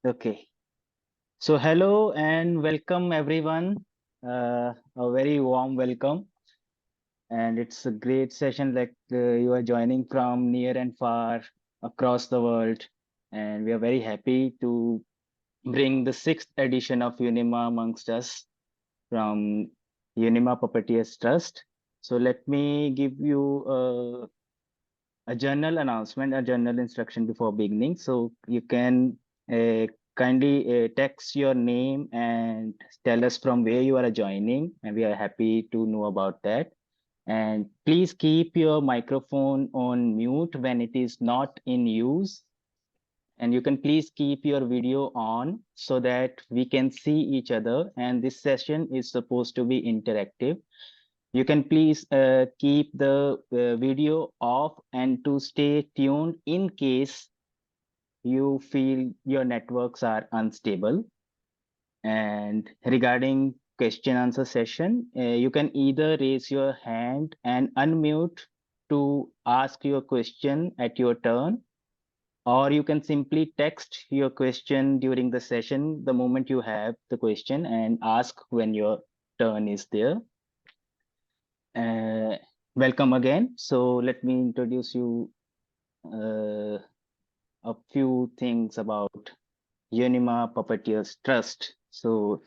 Okay. So hello and welcome everyone. A very warm welcome. And it's a great session like you are joining from near and far across the world. And we are very happy to bring the sixth edition of Unima amongst us from Unima Puppeteers Trust. So let me give you a journal announcement, a journal instruction before beginning. So you can uh, kindly text your name and tell us from where you are joining, and we are happy to know about that. And please keep your microphone on mute when it is not in use. And you can please keep your video on so that we can see each other. And this session is supposed to be interactive. You can please keep the video off and to stay tuned in case you feel your networks are unstable. And regarding question answer session, you can either raise your hand and unmute to ask your question at your turn, or you can simply text your question during the session the moment you have the question and ask when your turn is there. Uh, Welcome again. So let me introduce you uh, a few things about Unima Puppeteers Trust. So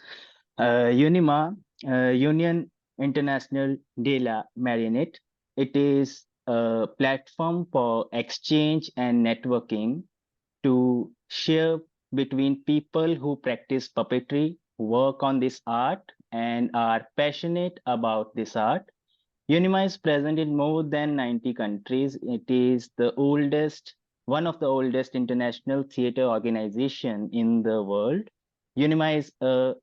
Unima, Union Internationale de la Marionnette, it is a platform for exchange and networking to share between people who practice puppetry, work on this art, and are passionate about this art. Unima is present in more than 90 countries. It is the oldest, one of the oldest international theater organization in the world. Unima is a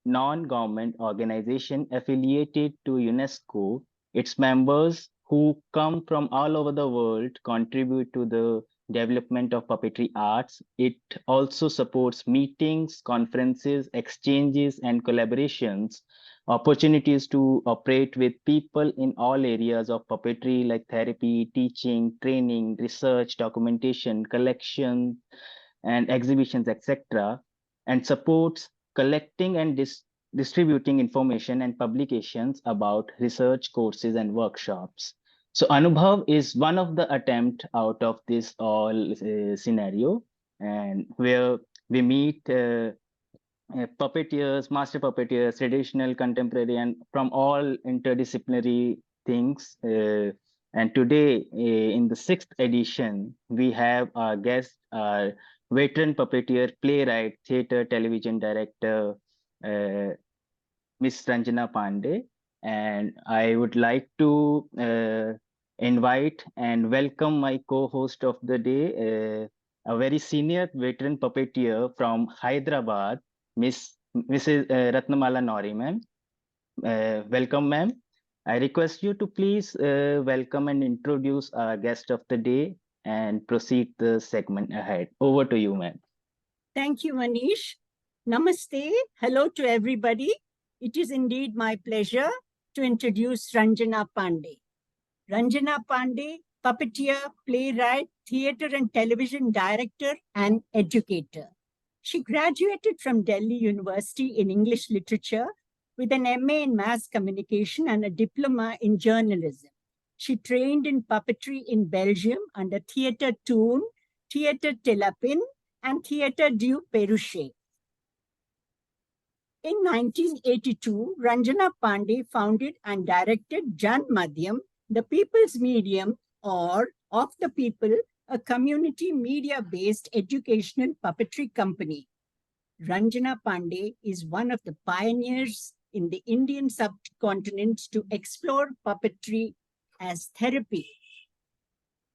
non-government organization affiliated to UNESCO. Its members who come from all over the world contribute to the development of puppetry arts. It also supports meetings, conferences, exchanges, and collaborations, opportunities to operate with people in all areas of puppetry like therapy, teaching, training, research, documentation, collection, and exhibitions, etc., and supports collecting and distributing information and publications about research courses and workshops. So Anubhav is one of the attempt out of this all scenario, and where we meet puppeteers, master puppeteers, traditional, contemporary, and from all interdisciplinary things. And today, in the sixth edition, we have our guest, our veteran puppeteer, playwright, theater, television director, uh, Miss Ranjana Pandey. And I would like to invite and welcome my co-host of the day, a very senior veteran puppeteer from Hyderabad, Mrs. Ratnamala Nori, ma'am. Welcome, ma'am. I request you to please welcome and introduce our guest of the day and proceed the segment ahead. Over to you, ma'am. Thank you, Manish. Namaste. Hello to everybody. It is indeed my pleasure to introduce Ranjana Pandey. Ranjana Pandey, puppeteer, playwright, theatre and television director, and educator. She graduated from Delhi University in English Literature with an MA in Mass Communication and a diploma in journalism. She trained in puppetry in Belgium under Theatre Toon, Theatre Telapin, and Theatre du Perrochet. In 1982, Ranjana Pandey founded and directed Jan Madhyam, the People's Medium, or Of the People, a community media-based educational puppetry company. Ranjana Pandey is one of the pioneers in the Indian subcontinent to explore puppetry as therapy.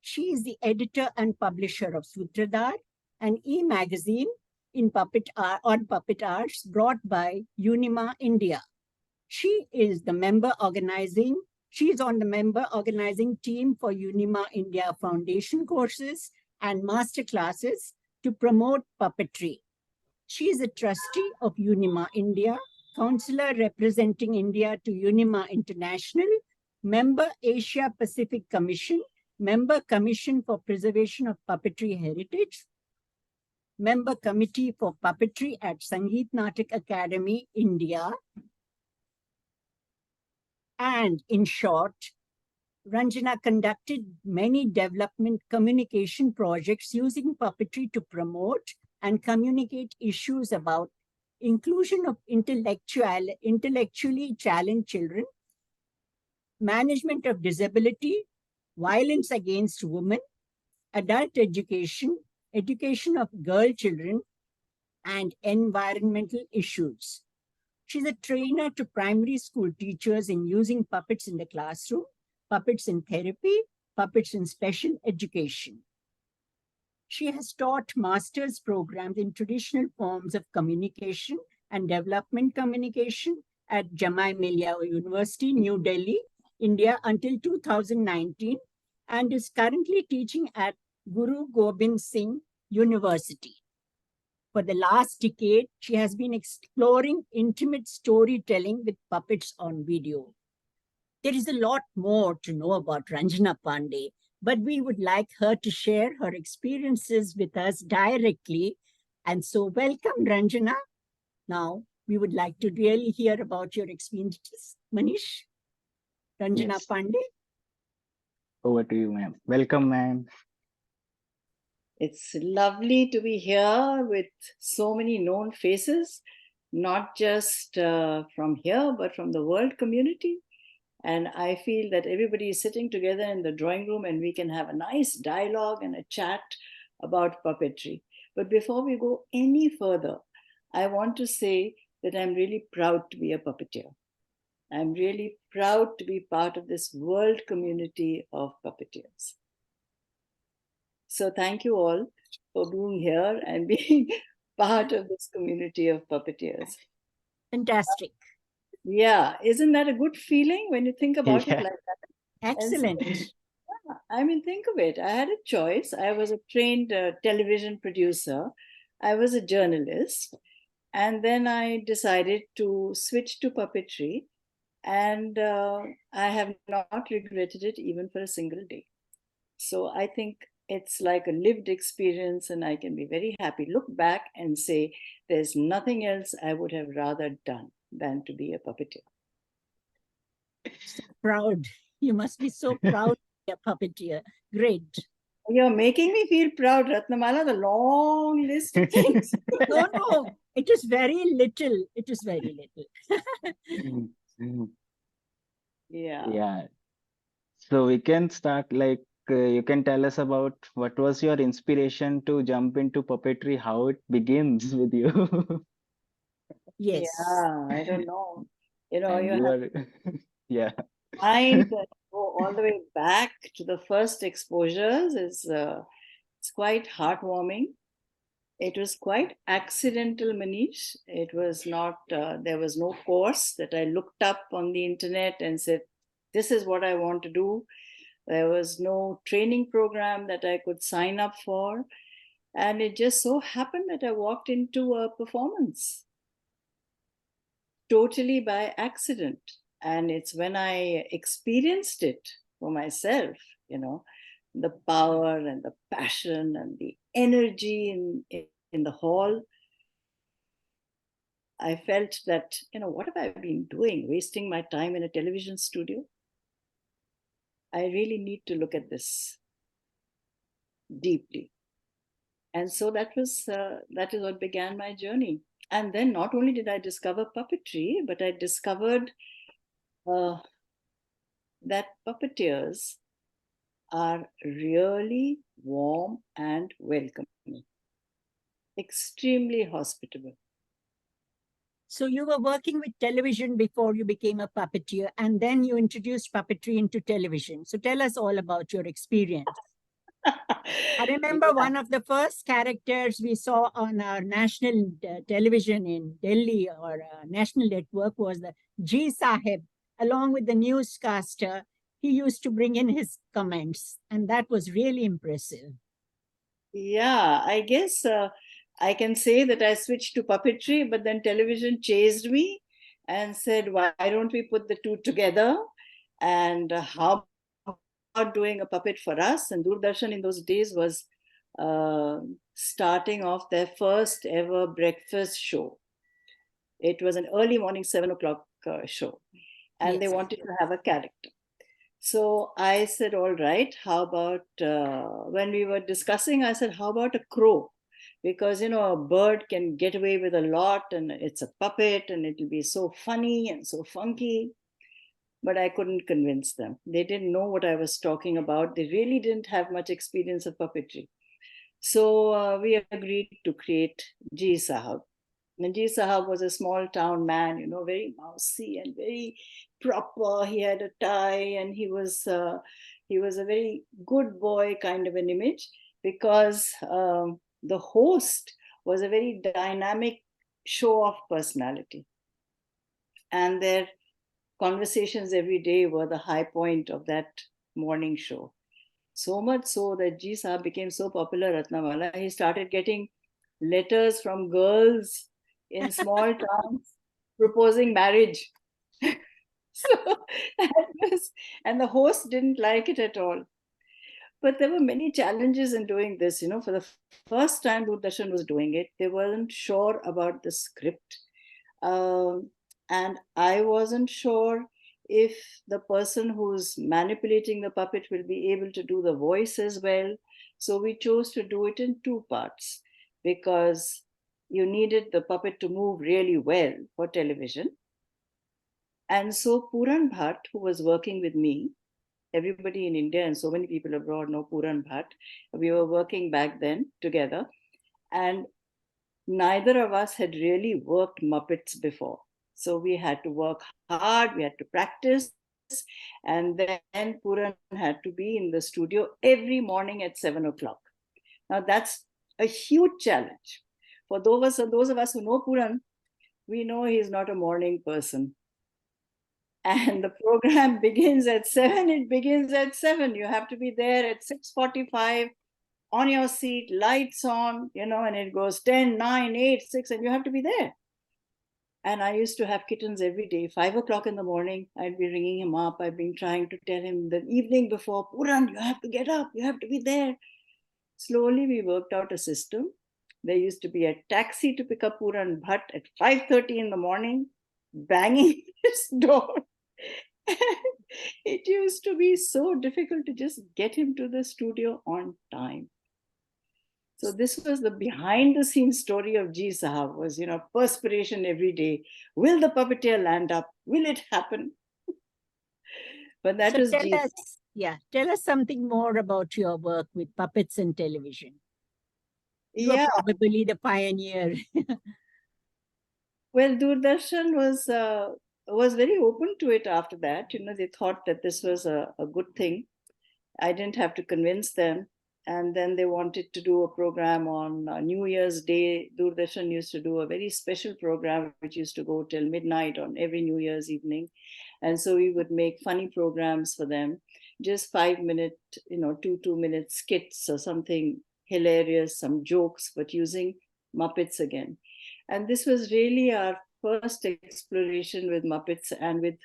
She is the editor and publisher of SUTRADHAR, an e-magazine in puppet art, on puppet arts brought by Unima India. She is on the member organizing team for Unima India Foundation courses and master classes to promote puppetry. She is a trustee of Unima India, councillor representing India to Unima Internationale, member Asia Pacific Commission, member Commission for Preservation of Puppetry Heritage, member committee for puppetry at Sangeet Natak Academy, India. And in short, Ranjana conducted many development communication projects using puppetry to promote and communicate issues about inclusion of intellectually challenged children, management of disability, violence against women, adult education, education of girl children, and environmental issues. She's a trainer to primary school teachers in using puppets in the classroom, puppets in therapy, puppets in special education. She has taught master's programs in traditional forms of communication and development communication at Jamia Millia University, New Delhi, India until 2019, and is currently teaching at Guru Gobind Singh University. For the last decade, she has been exploring intimate storytelling with puppets on video. There is a lot more to know about Ranjana Pandey, but we would like her to share her experiences with us directly. And so welcome, Ranjana. Now, we would like to really hear about your experiences. Manish? Ranjana Yes. Pandey? Over to you, ma'am. Welcome, ma'am. It's lovely to be here with so many known faces, not just from here, but from the world community. And I feel that everybody is sitting together in the drawing room and we can have a nice dialogue and a chat about puppetry. But before we go any further, I want to say that I'm really proud to be a puppeteer. I'm really proud to be part of this world community of puppeteers. So thank you all for being here and being part of this community of puppeteers. Fantastic. Yeah, isn't that a good feeling when you think about it like that? Excellent. I mean, think of it. I had a choice. I was a trained television producer. I was a journalist. And then I decided to switch to puppetry. And I have not regretted it even for a single day. So I think it's like a lived experience, and I can be very happy. Look back and say, there's nothing else I would have rather done than to be a puppeteer. So proud. You must be so proud to be a puppeteer. Great. You're making me feel proud, Ratnamala, the long list of things. No, it is very little. It is very little. Yeah. Yeah. So we can start like you can tell us about what was your inspiration to jump into puppetry, how it begins with you. Yes. Yeah, I don't know. You know, And you you have are, yeah. mind that go all the way back to the first exposures is it's quite heartwarming. It was quite accidental, Manish. It was not, there was no course that I looked up on the internet and said, this is what I want to do. There was no training program that I could sign up for. And it just so happened that I walked into a performance totally by accident. And it's when I experienced it for myself, you know, the power and the passion and the energy in the hall. I felt that, you know, what have I been doing? Wasting my time in a television studio? I really need to look at this deeply. And so that is what began my journey. And then not only did I discover puppetry, but I discovered that puppeteers are really warm and welcoming, extremely hospitable. So you were working with television before you became a puppeteer, and then you introduced puppetry into television. So tell us all about your experience. I remember one of the first characters we saw on our national television in Delhi or national network was the G Sahib, along with the newscaster. He used to bring in his comments, and that was really impressive. Yeah, I guess I can say that I switched to puppetry, but then television chased me and said, why don't we put the two together? And how about doing a puppet for us? And Doordarshan in those days was starting off their first ever breakfast show. It was an early morning 7 o'clock show, and they Yes. wanted to have a character. So I said, all right, how about, when we were discussing, I said, how about a crow? Because, you know, a bird can get away with a lot, and it's a puppet, and it'll be so funny and so funky. But I couldn't convince them. They didn't know what I was talking about. They really didn't have much experience of puppetry. So we agreed to create Ji Sahab. And Ji Sahab was a small town man, you know, very mousy and very proper. He had a tie, and he was a very good boy kind of an image, because the host was a very dynamic show-off personality. And their conversations every day were the high point of that morning show. So much so that Ji Sahab became so popular, Ratnamala, he started getting letters from girls in small towns proposing marriage. So and the host didn't like it at all. But there were many challenges in doing this. You know, for the first time Doordarshan was doing it, they weren't sure about the script. And I wasn't sure if the person who's manipulating the puppet will be able to do the voice as well. So we chose to do it in two parts, because you needed the puppet to move really well for television. And so Puran Bhatt, who was working with me, everybody in India and so many people abroad know Puran Bhatt, we were working back then together. And neither of us had really worked Muppets before. So we had to work hard, we had to practice. And then Puran had to be in the studio every morning at 7 o'clock. Now that's a huge challenge. For those of us who know Puran, we know he's not a morning person. And the program begins at 7. It begins at 7. You have to be there at 6:45 on your seat, lights on, you know, and it goes 10, 9, 8, 6, and you have to be there. And I used to have kittens every day. 5 o'clock in the morning, I'd be ringing him up. I've been trying to tell him the evening before, Puran, you have to get up. You have to be there. Slowly, we worked out a system. There used to be a taxi to pick up Puran Bhatt at 5:30 in the morning, banging his door. It used to be so difficult to just get him to the studio on time. So this was the behind the scenes story of Ji Sahab, was, you know, perspiration every day. Will the puppeteer land up? Will it happen? But that So was tell Ji. us, tell us something more about your work with puppets and television. You are probably the pioneer. Well, Doordarshan was very open to it after that. You know, they thought that this was a good thing. I didn't have to convince them. And then they wanted to do a program on New Year's Day. Doordarshan used to do a very special program which used to go till midnight on every New Year's evening. And so we would make funny programs for them, just 5-minute, you know, 2-minute skits or something hilarious, some jokes, but using Muppets again. And this was really our first exploration with Muppets and with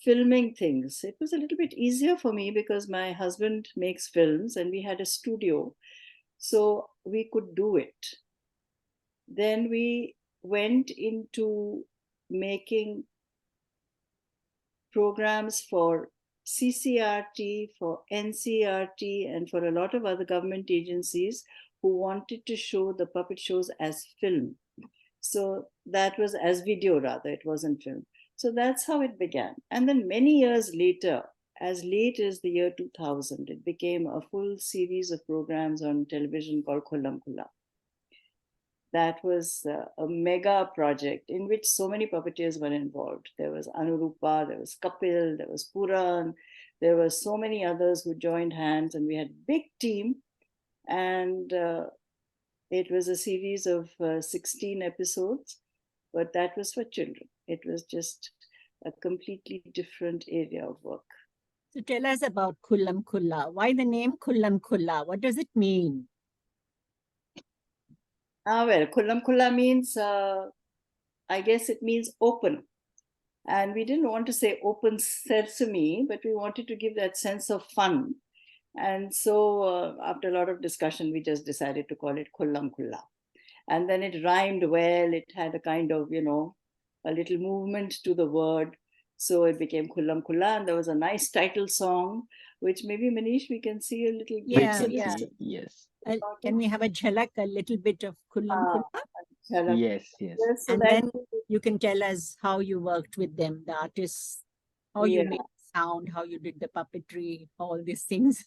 filming things. It was a little bit easier for me because my husband makes films and we had a studio, so we could do it. Then we went into making programs for CCRT, for NCRT, and for a lot of other government agencies who wanted to show the puppet shows as film. So that was as video, rather, it wasn't film. So that's how it began. And then many years later, as late as the year 2000, it became a full series of programs on television called Khulam Khulla. That was a mega project in which so many puppeteers were involved. There was Anurupa, there was Kapil, there was Puran, there were so many others who joined hands, and we had a big team. And it was a series of 16 episodes, but that was for children. It was just a completely different area of work. So tell us about Khulam Khulla. Why the name Khulam Khulla? What does it mean? Well, Khulam Khulla means, I guess it means open. And we didn't want to say open sesame, but we wanted to give that sense of fun. And so after a lot of discussion, we just decided to call it Khullam Khulla. And then it rhymed well. It had a kind of, a little movement to the word. So it became Khullam Khulla. And there was a nice title song, which maybe Manish, we can see a little Yeah, can yeah. see, yes. Can we have a jhalak, a little bit of Khullam Khulla? Yes, yes. Yes, so And that, then you can tell us how you worked with them, the artists, how you yeah. made sound, how you did the puppetry, all these things.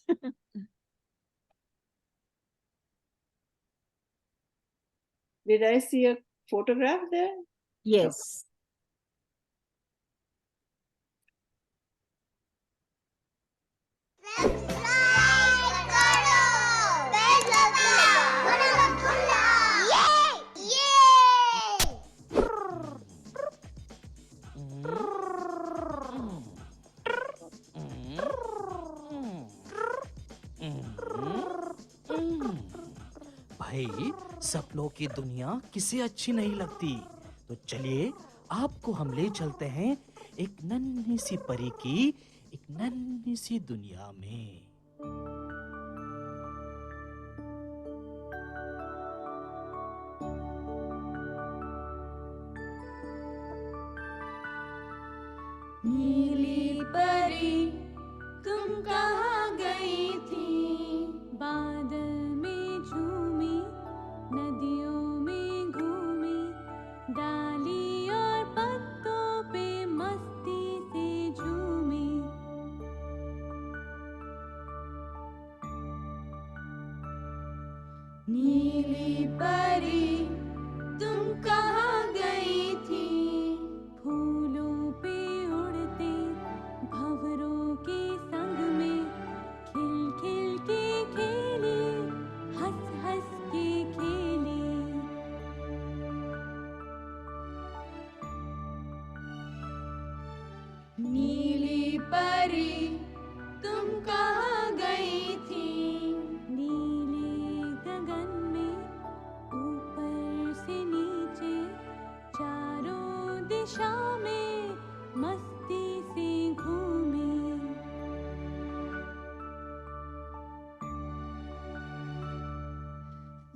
Did I see a photograph there? Yes. भाई सपनों की दुनिया किसे अच्छी नहीं लगती, तो चलिए आपको हम ले चलते हैं एक नन्ही सी परी की एक नन्ही सी दुनिया में। नीली परी तुम कहाँ गई थी, बादल में झूमी, नदियों में घूमी, डाली और पत्तों पे मस्ती से झूमी। नीली परी तुम कहाँ गई थी, फूलों पे उड़ते भंवरों के संग में, खिल खिल के खेली, हंस हंस के खेली। नीली परी तुम कहाँ गई थी, नीले गगन में ऊपर से नीचे, चारों दिशा में मस्ती से घूमी।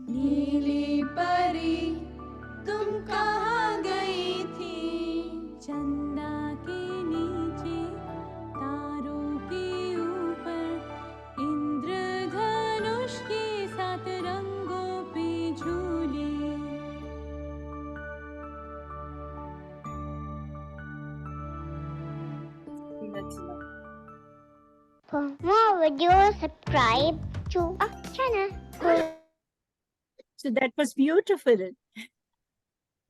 नीली परी तुम कहाँ गई थी, चंदा के नीचे, तारों के ऊपर, इंद्रधनुष के साथ रंगों पे झूली। That's enough. For more videos, subscribe to our channel. So that was beautiful.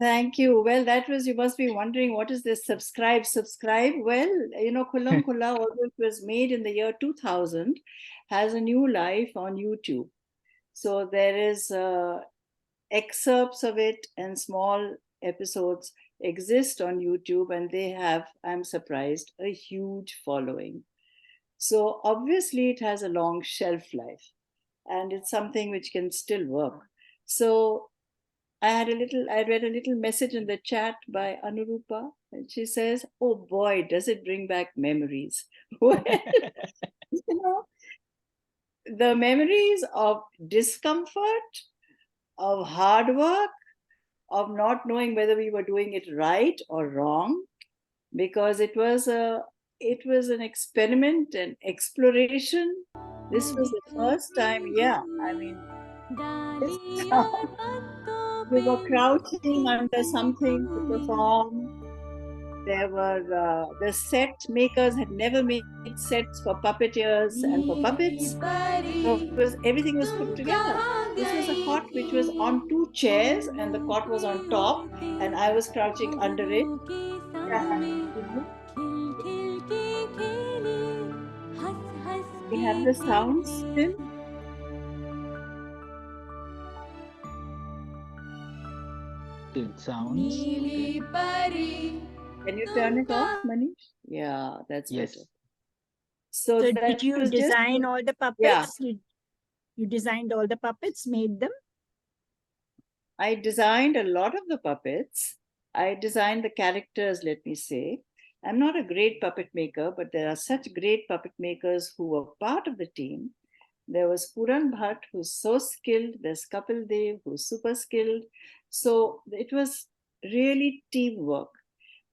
Thank you. Well, that was, you must be wondering, what is this subscribe? Well, Khullam Khulla, although it was made in the year 2000, has a new life on YouTube. So there is excerpts of it and small episodes exist on YouTube, and they have, I'm surprised, a huge following. So obviously it has a long shelf life, and it's something which can still work. So I read a little message in the chat by Anurupa, and she says, "Oh boy, does it bring back memories." Well, the memories of discomfort, of hard work, of not knowing whether we were doing it right or wrong, because it was an experiment, an exploration. This was the first time, yeah. I mean, this we were crouching under something to perform. There were the set makers had never made sets for puppeteers and for puppets. So everything was put together. This was a cot which was on two chairs, and the cot was on top, and I was crouching under it. We have the sound still. It sounds. Okay. Can you turn it off, Manish? Yeah, that's Yes. better. So So that did you was just, design all the puppets? You designed all the puppets, made them? I designed a lot of the puppets. I designed the characters, let me say. I'm not a great puppet maker, but there are such great puppet makers who were part of the team. There was Puran Bhatt, who's so skilled. There's Kapil Dev, who's super skilled. So it was really teamwork.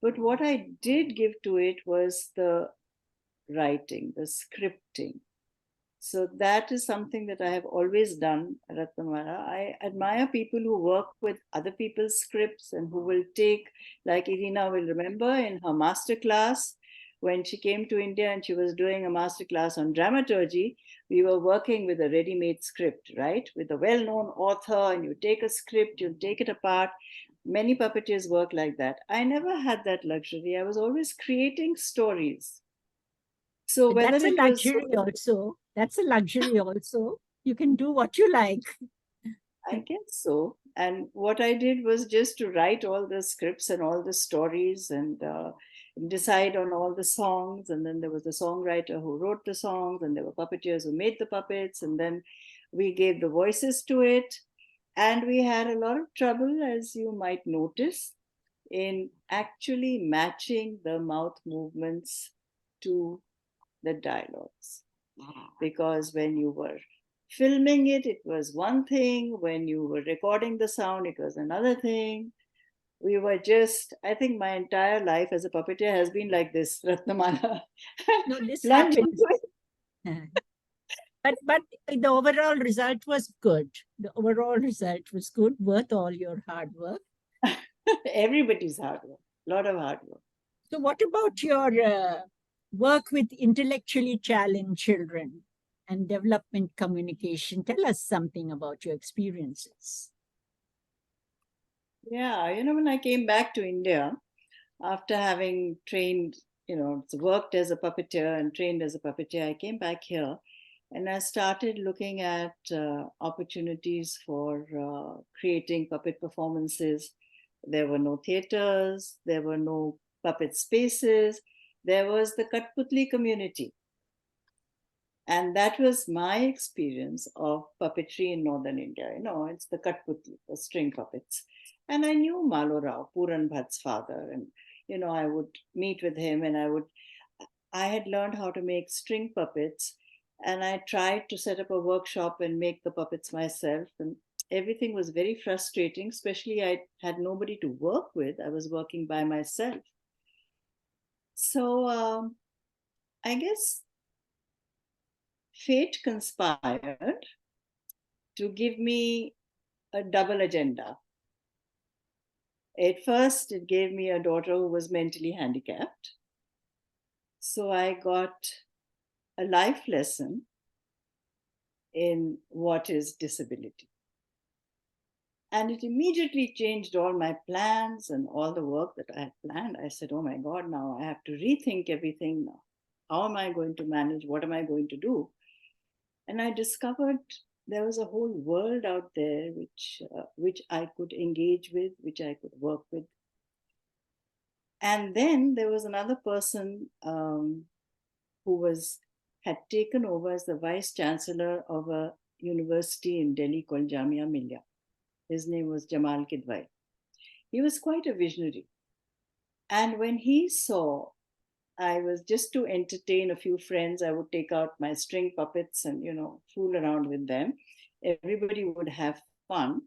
But what I did give to it was the writing, the scripting. So that is something that I have always done, Ratnamala. I admire people who work with other people's scripts and who will take, like Irina will remember in her master class, when she came to India and she was doing a master class on dramaturgy, we were working with a ready-made script, right? With a well-known author, and you take a script, you take it apart. Many puppeteers work like that. I never had that luxury. I was always creating stories. So But whether that's a it was luxury also. That's a luxury also. You can do what you like. I guess so. And what I did was just to write all the scripts and all the stories and decide on all the songs. And then there was the songwriter who wrote the songs, and there were puppeteers who made the puppets. And then we gave the voices to it. And we had a lot of trouble, as you might notice, in actually matching the mouth movements to the dialogues. Because when you were filming it, it was one thing. When you were recording the sound, it was another thing. We were just, I think my entire life as a puppeteer has been like this, Ratnamala. No, this Plunge happens. into it. But the overall result was good. The overall result was good, worth all your hard work. Everybody's hard work, a lot of hard work. So what about your work with intellectually challenged children and development communication? Tell us something about your experiences. Yeah, when I came back to India, after having trained, worked as a puppeteer and trained as a puppeteer, I came back here and I started looking at opportunities for creating puppet performances. There were no theaters, there were no puppet spaces, there was the Kathputli community. And that was my experience of puppetry in northern India. It's the Kathputli, the string puppets. And I knew Malo Rao, Puran Bhatt's father, and I would meet with him, and I had learned how to make string puppets, and I tried to set up a workshop and make the puppets myself, and everything was very frustrating, especially I had nobody to work with. I was working by myself. So I guess fate conspired to give me a double agenda. At first, it gave me a daughter who was mentally handicapped. So I got a life lesson in what is disability. And it immediately changed all my plans and all the work that I had planned. I said, oh my God, now I have to rethink everything now. How am I going to manage? What am I going to do? And I discovered there was a whole world out there which I could engage with, which I could work with. And then there was another person who had taken over as the vice chancellor of a university in Delhi called Jamia Millia. His name was Jamal Kidwai. He was quite a visionary. And when he saw, I was just to entertain a few friends, I would take out my string puppets and, fool around with them. Everybody would have fun.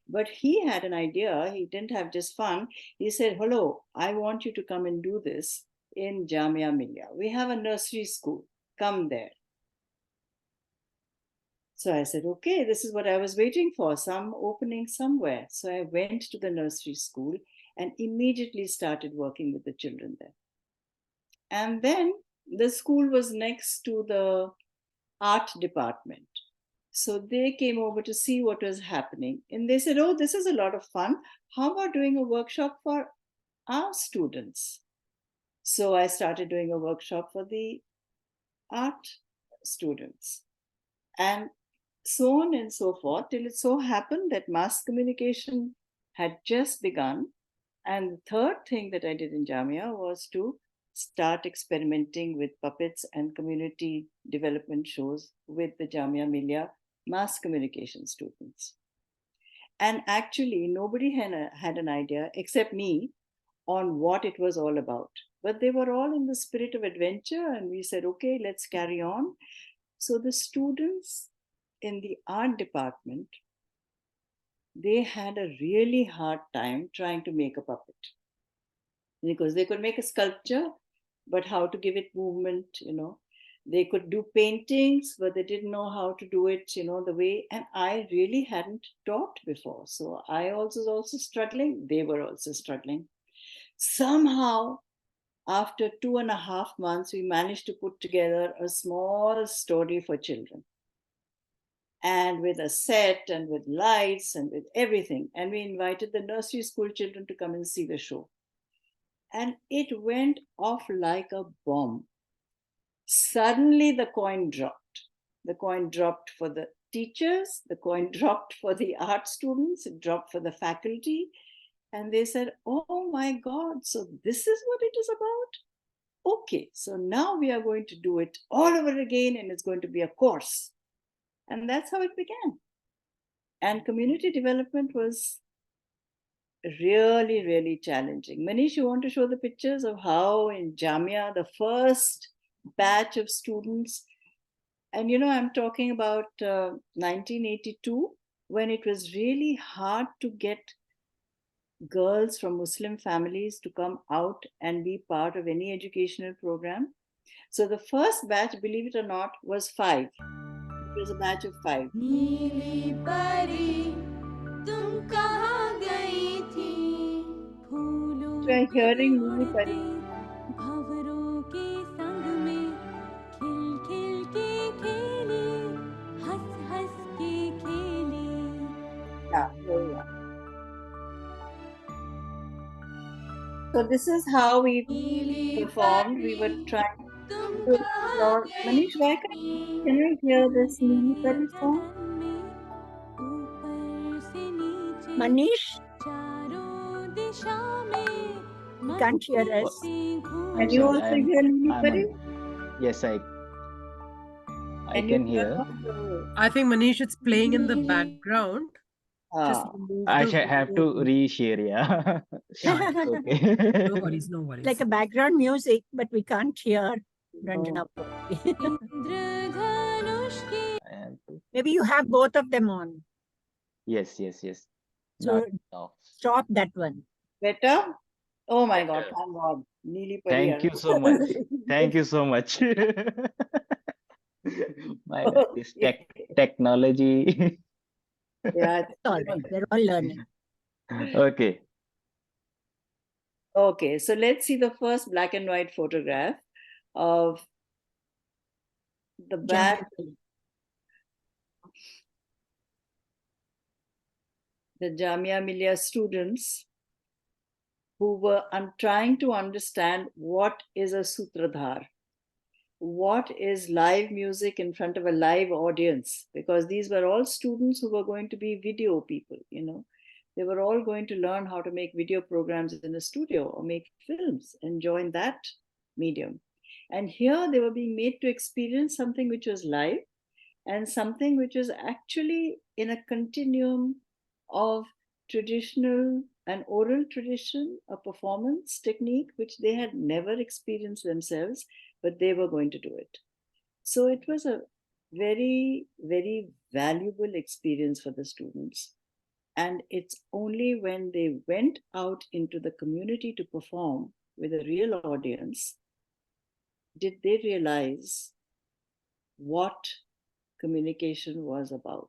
But he had an idea. He didn't have just fun. He said, hello, I want you to come and do this in Jamia Millia. We have a nursery school. Come there. So I said, okay, this is what I was waiting for, some opening somewhere. So I went to the nursery school and immediately started working with the children there. And then the school was next to the art department. So they came over to see what was happening. And they said, oh, this is a lot of fun. How about doing a workshop for our students? So I started doing a workshop for the art students. And so on and so forth, till it so happened that mass communication had just begun. And the third thing that I did in Jamia was to start experimenting with puppets and community development shows with the Jamia Millia mass communication students. And actually, nobody had an idea except me on what it was all about. But they were all in the spirit of adventure, and we said, okay, let's carry on. So the students in the art department, they had a really hard time trying to make a puppet. Because they could make a sculpture, but how to give it movement, They could do paintings, but they didn't know how to do it, the way. And I really hadn't taught before. So I was also struggling. They were also struggling. Somehow, after 2.5 months, we managed to put together a small story for children. And with a set and with lights and with everything. And we invited the nursery school children to come and see the show. And it went off like a bomb. Suddenly the coin dropped. The coin dropped for the teachers, the coin dropped for the art students, it dropped for the faculty. And they said, oh my God, so this is what it is about? Okay, so now we are going to do it all over again, and it's going to be a course. And that's how it began. And community development was really, really challenging. Manish, you want to show the pictures of how in Jamia, the first batch of students, and I'm talking about 1982, when it was really hard to get girls from Muslim families to come out and be part of any educational program. So the first batch, believe it or not, was 5. It was a batch of 5. नीली परी तुम कहाँ गई थी फूलों So I'm hearing Nili उड़ते Pari. भंवरों के संग में खिल खिल के खेली हंस हंस के खेली Yeah, here we are. So this is how we नीली performed. We were परी trying तुम to कहाँ explore. गई Manish, why can I hear this Nili Pari song? गगन में ऊपर से नीचे Manish, चारों दिशा में you can't hear मस्ती us. से घूम Can you Sorry, also hear Nili I'm Pari? yes, I Can can you hear. turn off the... I think Manish, it's playing in the background. Just Ah, remove I the shall have video. to reshare, yeah. Yeah, Okay. no worries, no worries. Like a background music, but we can't hear oh. Ranjana properly. इंद्रधनुष की I have to- Maybe you have both of them on. Yes, yes, yes. So Not now. stop that one. Better? Oh my God, Better. thank God. Nili Pari. Thank you so much. Thank you so much. My God, this technology. Yeah. It's all right. We're all learning. Okay. Okay, so let's see the first black and white photograph of the batch, the Jamia Millia students who were trying to understand what is a Sutradhar, what is live music in front of a live audience, because these were all students who were going to be video people, They were all going to learn how to make video programs in a studio or make films and join that medium. And here they were being made to experience something which was live and something which was actually in a continuum of traditional and oral tradition, a performance technique which they had never experienced themselves, but they were going to do it. So it was a very, very valuable experience for the students. And it's only when they went out into the community to perform with a real audience did they realize what communication was about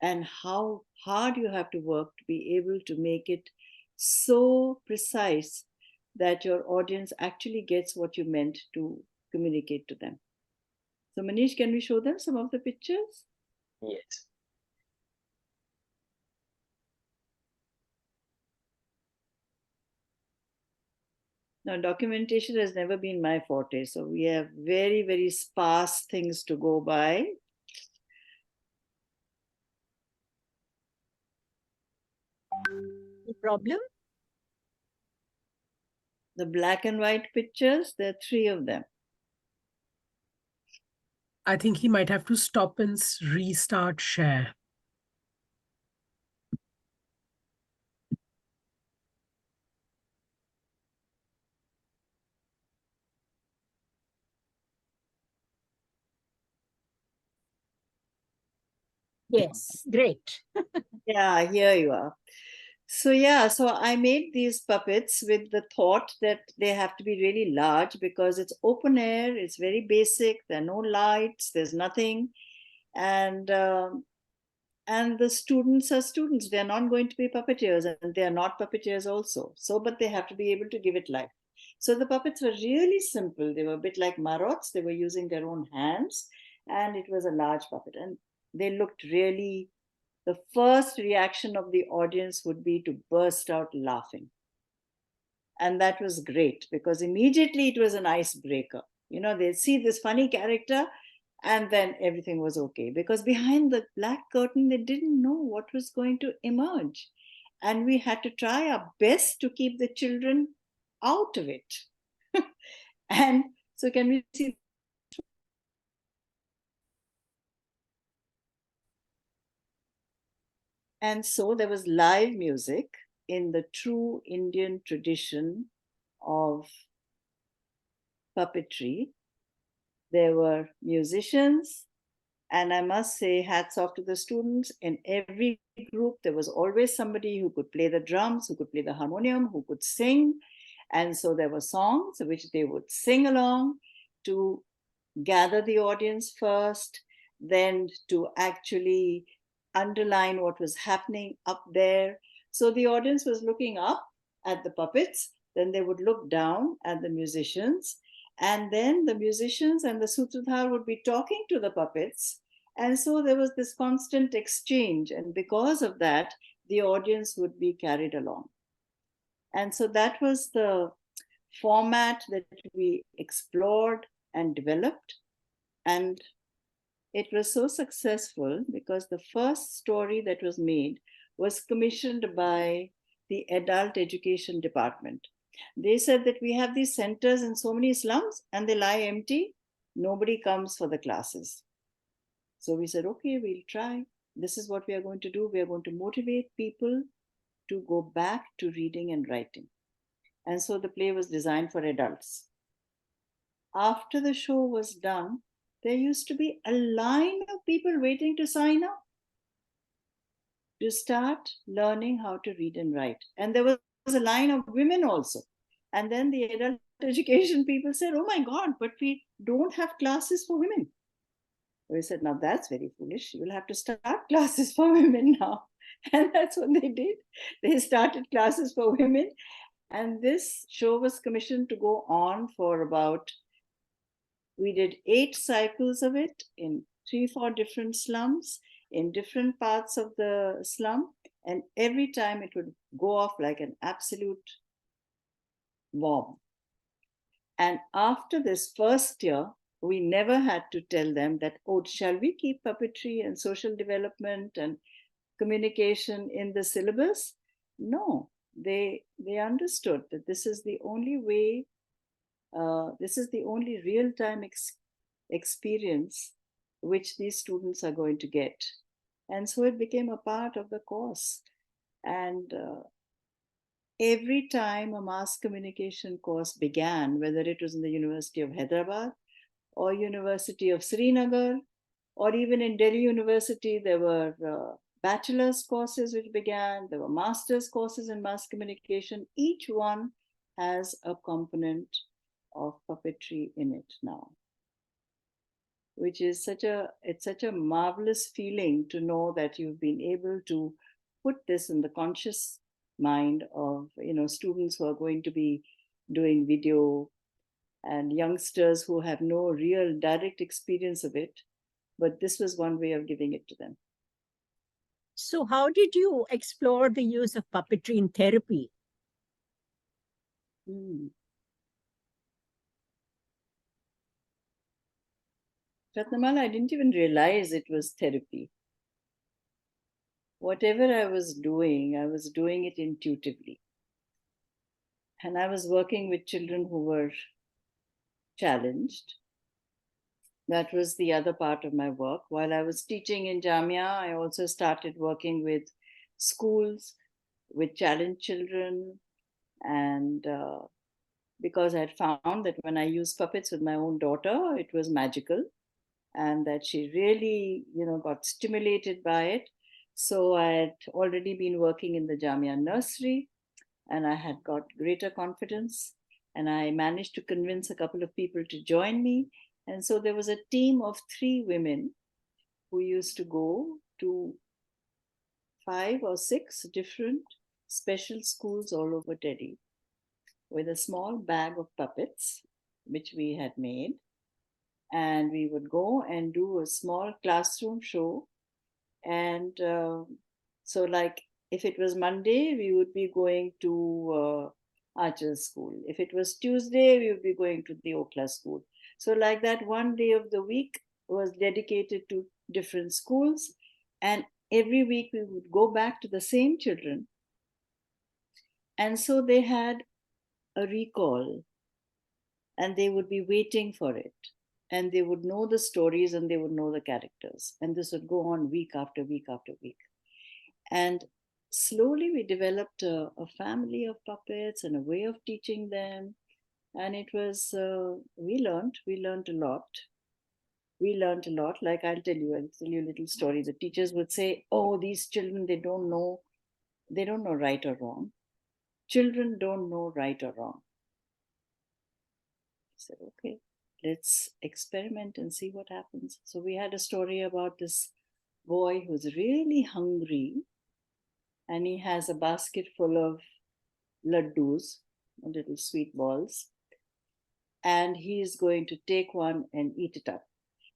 and how hard you have to work to be able to make it so precise that your audience actually gets what you meant to communicate to them. So Manish, can we show them some of the pictures? Yes. Now, documentation has never been my forte, so we have very, very sparse things to go by. The problem? The black and white pictures, there are 3 of them. I think he might have to stop and restart share. Yes, great. Yeah, here you are. So yeah, so I made these puppets with the thought that they have to be really large because it's open air, it's very basic, there are no lights, there's nothing. And the students are students, they're not going to be puppeteers, and they are not puppeteers also. So, but they have to be able to give it life. So the puppets were really simple. They were a bit like marots, they were using their own hands, and it was a large puppet. And they looked really, the first reaction of the audience would be to burst out laughing. And that was great because immediately it was an icebreaker. You know, they'd see this funny character and then everything was okay. Because behind the black curtain, they didn't know what was going to emerge. And we had to try our best to keep the children out of it. And so, can we see? And so there was live music in the true Indian tradition of puppetry. There were musicians, and I must say, hats off to the students. In every group, there was always somebody who could play the drums, who could play the harmonium, who could sing. And so there were songs which they would sing along to gather the audience first, then to actually underline what was happening up there. So the audience was looking up at the puppets, then they would look down at the musicians, and then the musicians and the Sutradhar would be talking to the puppets. And so there was this constant exchange, and because of that, the audience would be carried along. And so that was the format that we explored and developed. And it was so successful because the first story that was made was commissioned by the Adult Education Department. They said that we have these centers in so many slums and they lie empty. Nobody comes for the classes. So we said, okay, we'll try. This is what we are going to do. We are going to motivate people to go back to reading and writing. And so the play was designed for adults. After the show was done, there used to be a line of people waiting to sign up to start learning how to read and write. And there was a line of women also. And then the adult education people said, oh my God, but we don't have classes for women. We said, now that's very foolish. You will have to start classes for women now. And that's what they did. They started classes for women. And this show was commissioned to go on for about, we did 8 cycles of it in 3-4 different slums, in different parts of the slum. And every time it would go off like an absolute bomb. And after this first year, we never had to tell them that, oh, shall we keep puppetry and social development and communication in the syllabus? No, they understood that this is the only way, this is the only real-time experience which these students are going to get. And so it became a part of the course. And every time a mass communication course began, whether it was in the University of Hyderabad or University of Srinagar, or even in Delhi University, there were bachelor's courses which began, there were master's courses in mass communication. Each one has a component of puppetry in it now, which is such a marvelous feeling to know that you've been able to put this in the conscious mind of students who are going to be doing video and youngsters who have no real direct experience of it, but this was one way of giving it to them. So how did you explore the use of puppetry in therapy? Ratnamala, I didn't even realize it was therapy. Whatever I was doing it intuitively. And I was working with children who were challenged. That was the other part of my work. While I was teaching in Jamia, I also started working with schools, with challenged children. And because I had found that when I used puppets with my own daughter, it was magical. and that she really, got stimulated by it. So I had already been working in the Jamia nursery, and I had got greater confidence, and I managed to convince a couple of people to join me. And so there was a team of 3 women who used to go to 5 or 6 different special schools all over Delhi with a small bag of puppets, which we had made. And we would go and do a small classroom show. And so, like, if it was Monday, we would be going to Archer School. If it was Tuesday, we would be going to the Okla School. So, like that, one day of the week was dedicated to different schools. And every week we would go back to the same children. And so they had a recall, and they would be waiting for it. And they would know the stories and they would know the characters. And this would go on week after week after week. And slowly we developed a family of puppets and a way of teaching them. And it was, we learned a lot. We learned a lot. Like I'll tell you a little story. The teachers would say, oh, these children, they don't know right or wrong. Children don't know right or wrong. I said, okay, let's experiment and see what happens. So we had a story about this boy who's really hungry, and he has a basket full of laddus, little sweet balls, and he is going to take one and eat it up.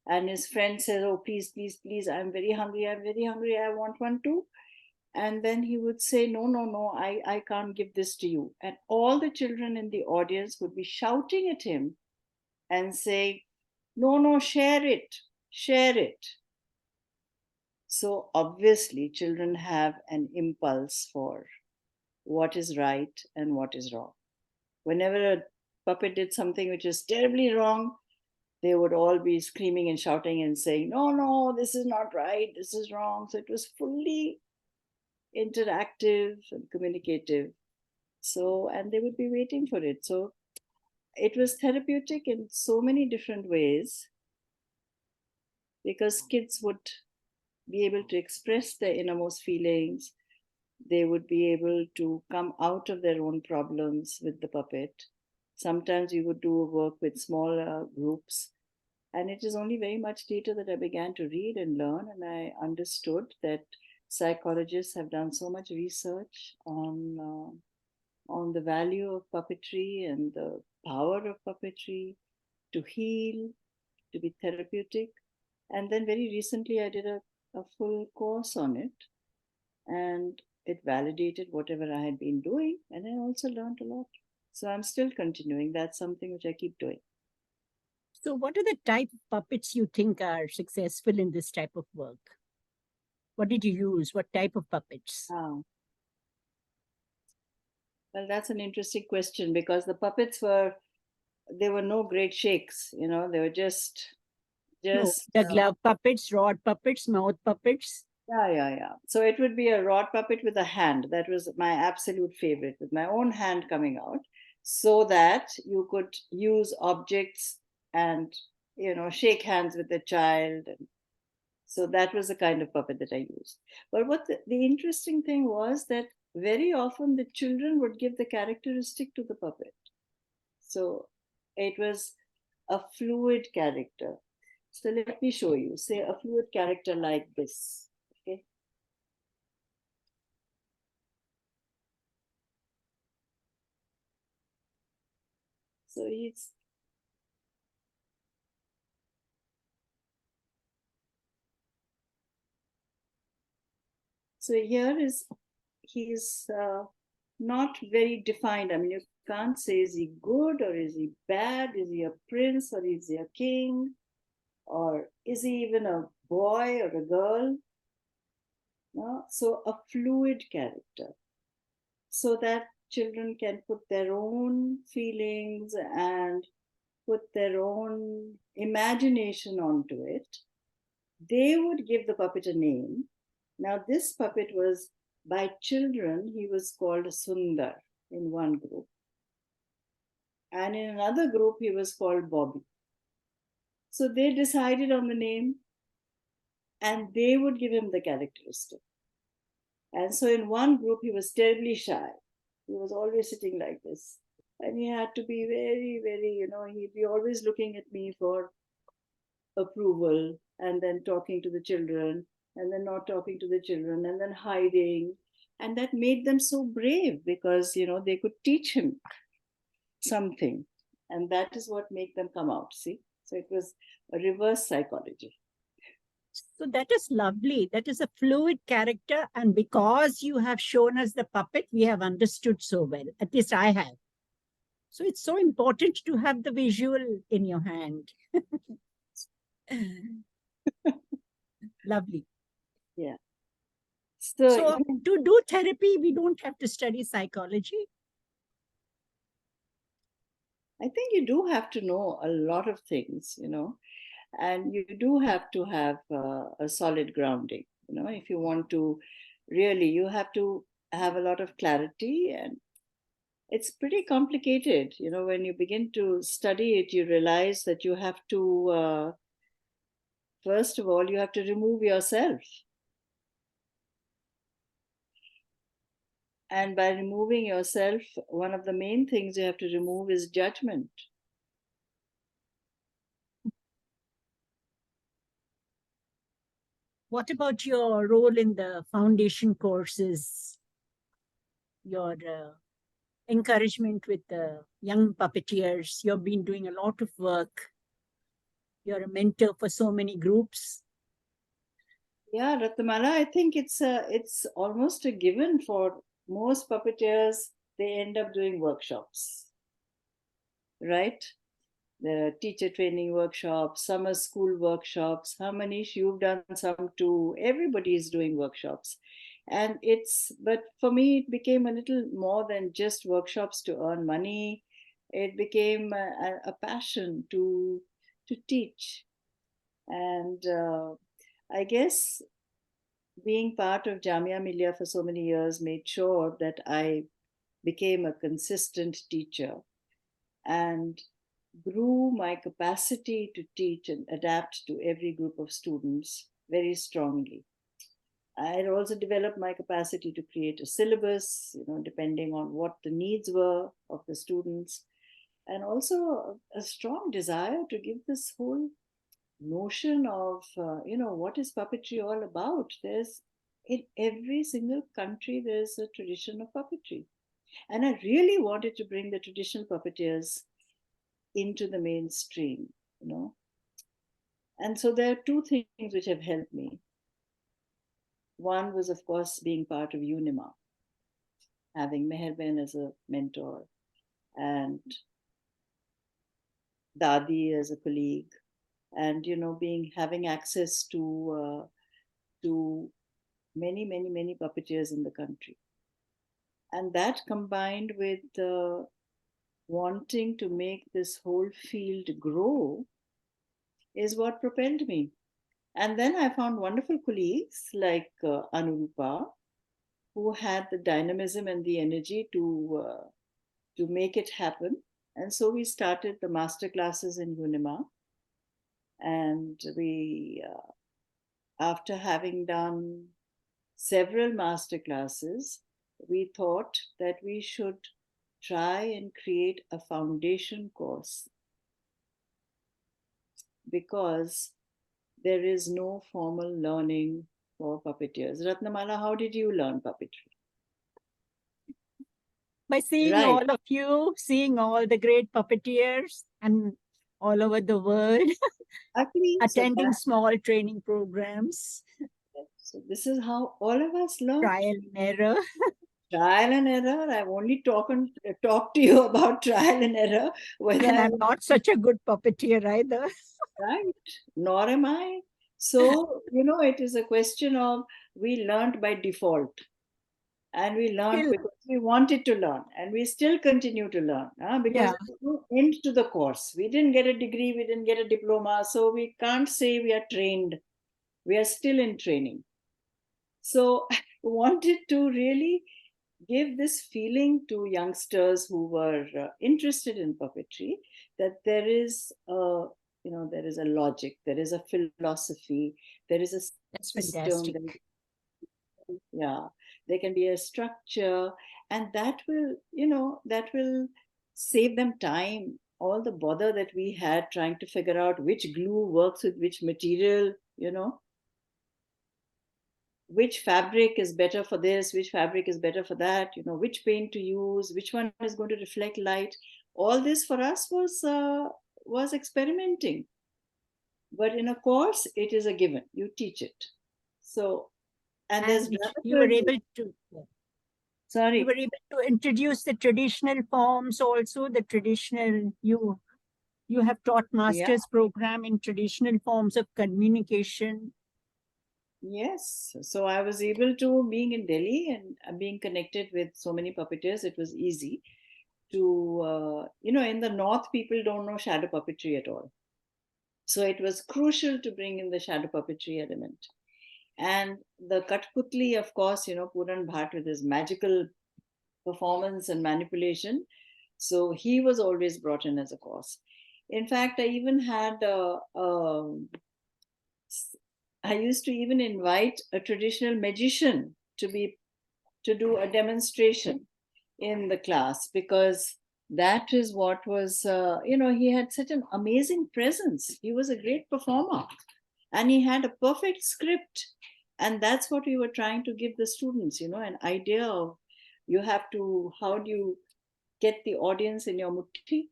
And his friend says, oh, please, please, please, I'm very hungry, I want one too. And then he would say, no, I can't give this to you. And all the children in the audience would be shouting at him and say, no, share it. So obviously children have an impulse for what is right and what is wrong. Whenever a puppet did something which is terribly wrong, they would all be screaming and shouting and saying, no, this is not right, this is wrong. So it was fully interactive and communicative. So, and they would be waiting for it. So it was therapeutic in so many different ways, because kids would be able to express their innermost feelings. They would be able to come out of their own problems with the puppet. Sometimes we would do work with smaller groups. And it is only very much later that I began to read and learn, and I understood that psychologists have done so much research on the value of puppetry and the power of puppetry to heal, to be therapeutic. And then very recently I did a full course on it, and it validated whatever I had been doing, and I also learned a lot. So I'm still continuing. That's something which I keep doing. So what are the type of puppets you think are successful in this type of work? What did you use? What type of puppets? Well, that's an interesting question, because the puppets were no great shakes, they were just the glove puppets, rod puppets, mouth puppets. Yeah. So it would be a rod puppet with a hand. That was my absolute favorite, with my own hand coming out, so that you could use objects and, shake hands with the child. And so that was the kind of puppet that I used. But what the interesting thing was that very often the children would give the characteristic to the puppet. So it was a fluid character. So let me show you. Say a fluid character like this. Okay. So he's not very defined. I mean, you can't say, is he good or is he bad? Is he a prince or is he a king? Or is he even a boy or a girl? No? So a fluid character, so that children can put their own feelings and put their own imagination onto it. They would give the puppet a name. Now, this puppet was by children, he was called Sundar in one group. And in another group, he was called Bobby. So they decided on the name and they would give him the characteristic. And so in one group, he was terribly shy. He was always sitting like this. And he had to be very, very, he'd be always looking at me for approval and then talking to the children and then not talking to the children and then hiding. And that made them so brave because, they could teach him something. And that is what made them come out, see? So it was a reverse psychology. So that is lovely. That is a fluid character. And because you have shown us the puppet, we have understood so well. At least I have. So it's so important to have the visual in your hand. Lovely. Yeah. So to do therapy, we don't have to study psychology. I think you do have to know a lot of things, and you do have to have a solid grounding, if you want to really, you have to have a lot of clarity, and it's pretty complicated. When you begin to study it, you realize that you have to, first of all, you have to remove yourself. And by removing yourself, one of the main things you have to remove is judgment. What about your role in the foundation courses? Your encouragement with the young puppeteers? You've been doing a lot of work. You're a mentor for so many groups. Yeah, Ratnamala, I think it's almost a given for most puppeteers. They end up doing workshops, right? The teacher training workshops, summer school workshops. How many you've done some too? Everybody is doing workshops. And but for me, it became a little more than just workshops to earn money. It became a passion to teach. And I guess being part of Jamia Millia for so many years made sure that I became a consistent teacher and grew my capacity to teach and adapt to every group of students very strongly. I had also developed my capacity to create a syllabus, depending on what the needs were of the students, and also a strong desire to give this whole notion of, what is puppetry all about? There's in every single country, there's a tradition of puppetry. And I really wanted to bring the traditional puppeteers into the mainstream, And so there are two things which have helped me. One was, of course, being part of Unima, having Meherben as a mentor and Dadi as a colleague, and having access to many, many, many puppeteers in the country. And that combined with wanting to make this whole field grow is what propelled me. And then I found wonderful colleagues like Anubhav, who had the dynamism and the energy to make it happen. And so we started the master classes in Unima. And we, after having done several master classes, we thought that we should try and create a foundation course, because there is no formal learning for puppeteers. Ratnamala, how did you learn puppetry? By seeing all of you, seeing all the great puppeteers and all over the world, attending small training programs. So this is how all of us learn. Trial and error. Trial and error. I've only talked to you about trial and error. And I'm not such a good puppeteer either. Right. Nor am I. So, it is a question of we learned by default. And we learned because we wanted to learn. And we still continue to learn. Because there's no end to the course. We didn't get a degree. We didn't get a diploma. So we can't say we are trained. We are still in training. So I wanted to really give this feeling to youngsters who were interested in puppetry, that there is a there is a logic, there is a philosophy, there is a That's system, fantastic. there can be a structure, and that will save them time, all the bother that we had trying to figure out which glue works with which material, which fabric is better for this, which fabric is better for that, which paint to use, which one is going to reflect light. All this for us was experimenting. But in a course, it is a given. You teach it. So, and there's you were able to sorry. You were able to introduce the traditional forms also, the traditional, you have taught master's program in traditional forms of communication. Yes. So I was able to, being in Delhi and being connected with so many puppeteers, it was easy to, in the North, people don't know shadow puppetry at all. So it was crucial to bring in the shadow puppetry element. And the Kathputli, of course, Puran Bhatt with his magical performance and manipulation. So he was always brought in as a course. In fact, I even had I used to even invite a traditional magician to do a demonstration in the class, because that is what was, he had such an amazing presence. He was a great performer and he had a perfect script. And that's what we were trying to give the students, an idea of how do you get the audience in your mutti?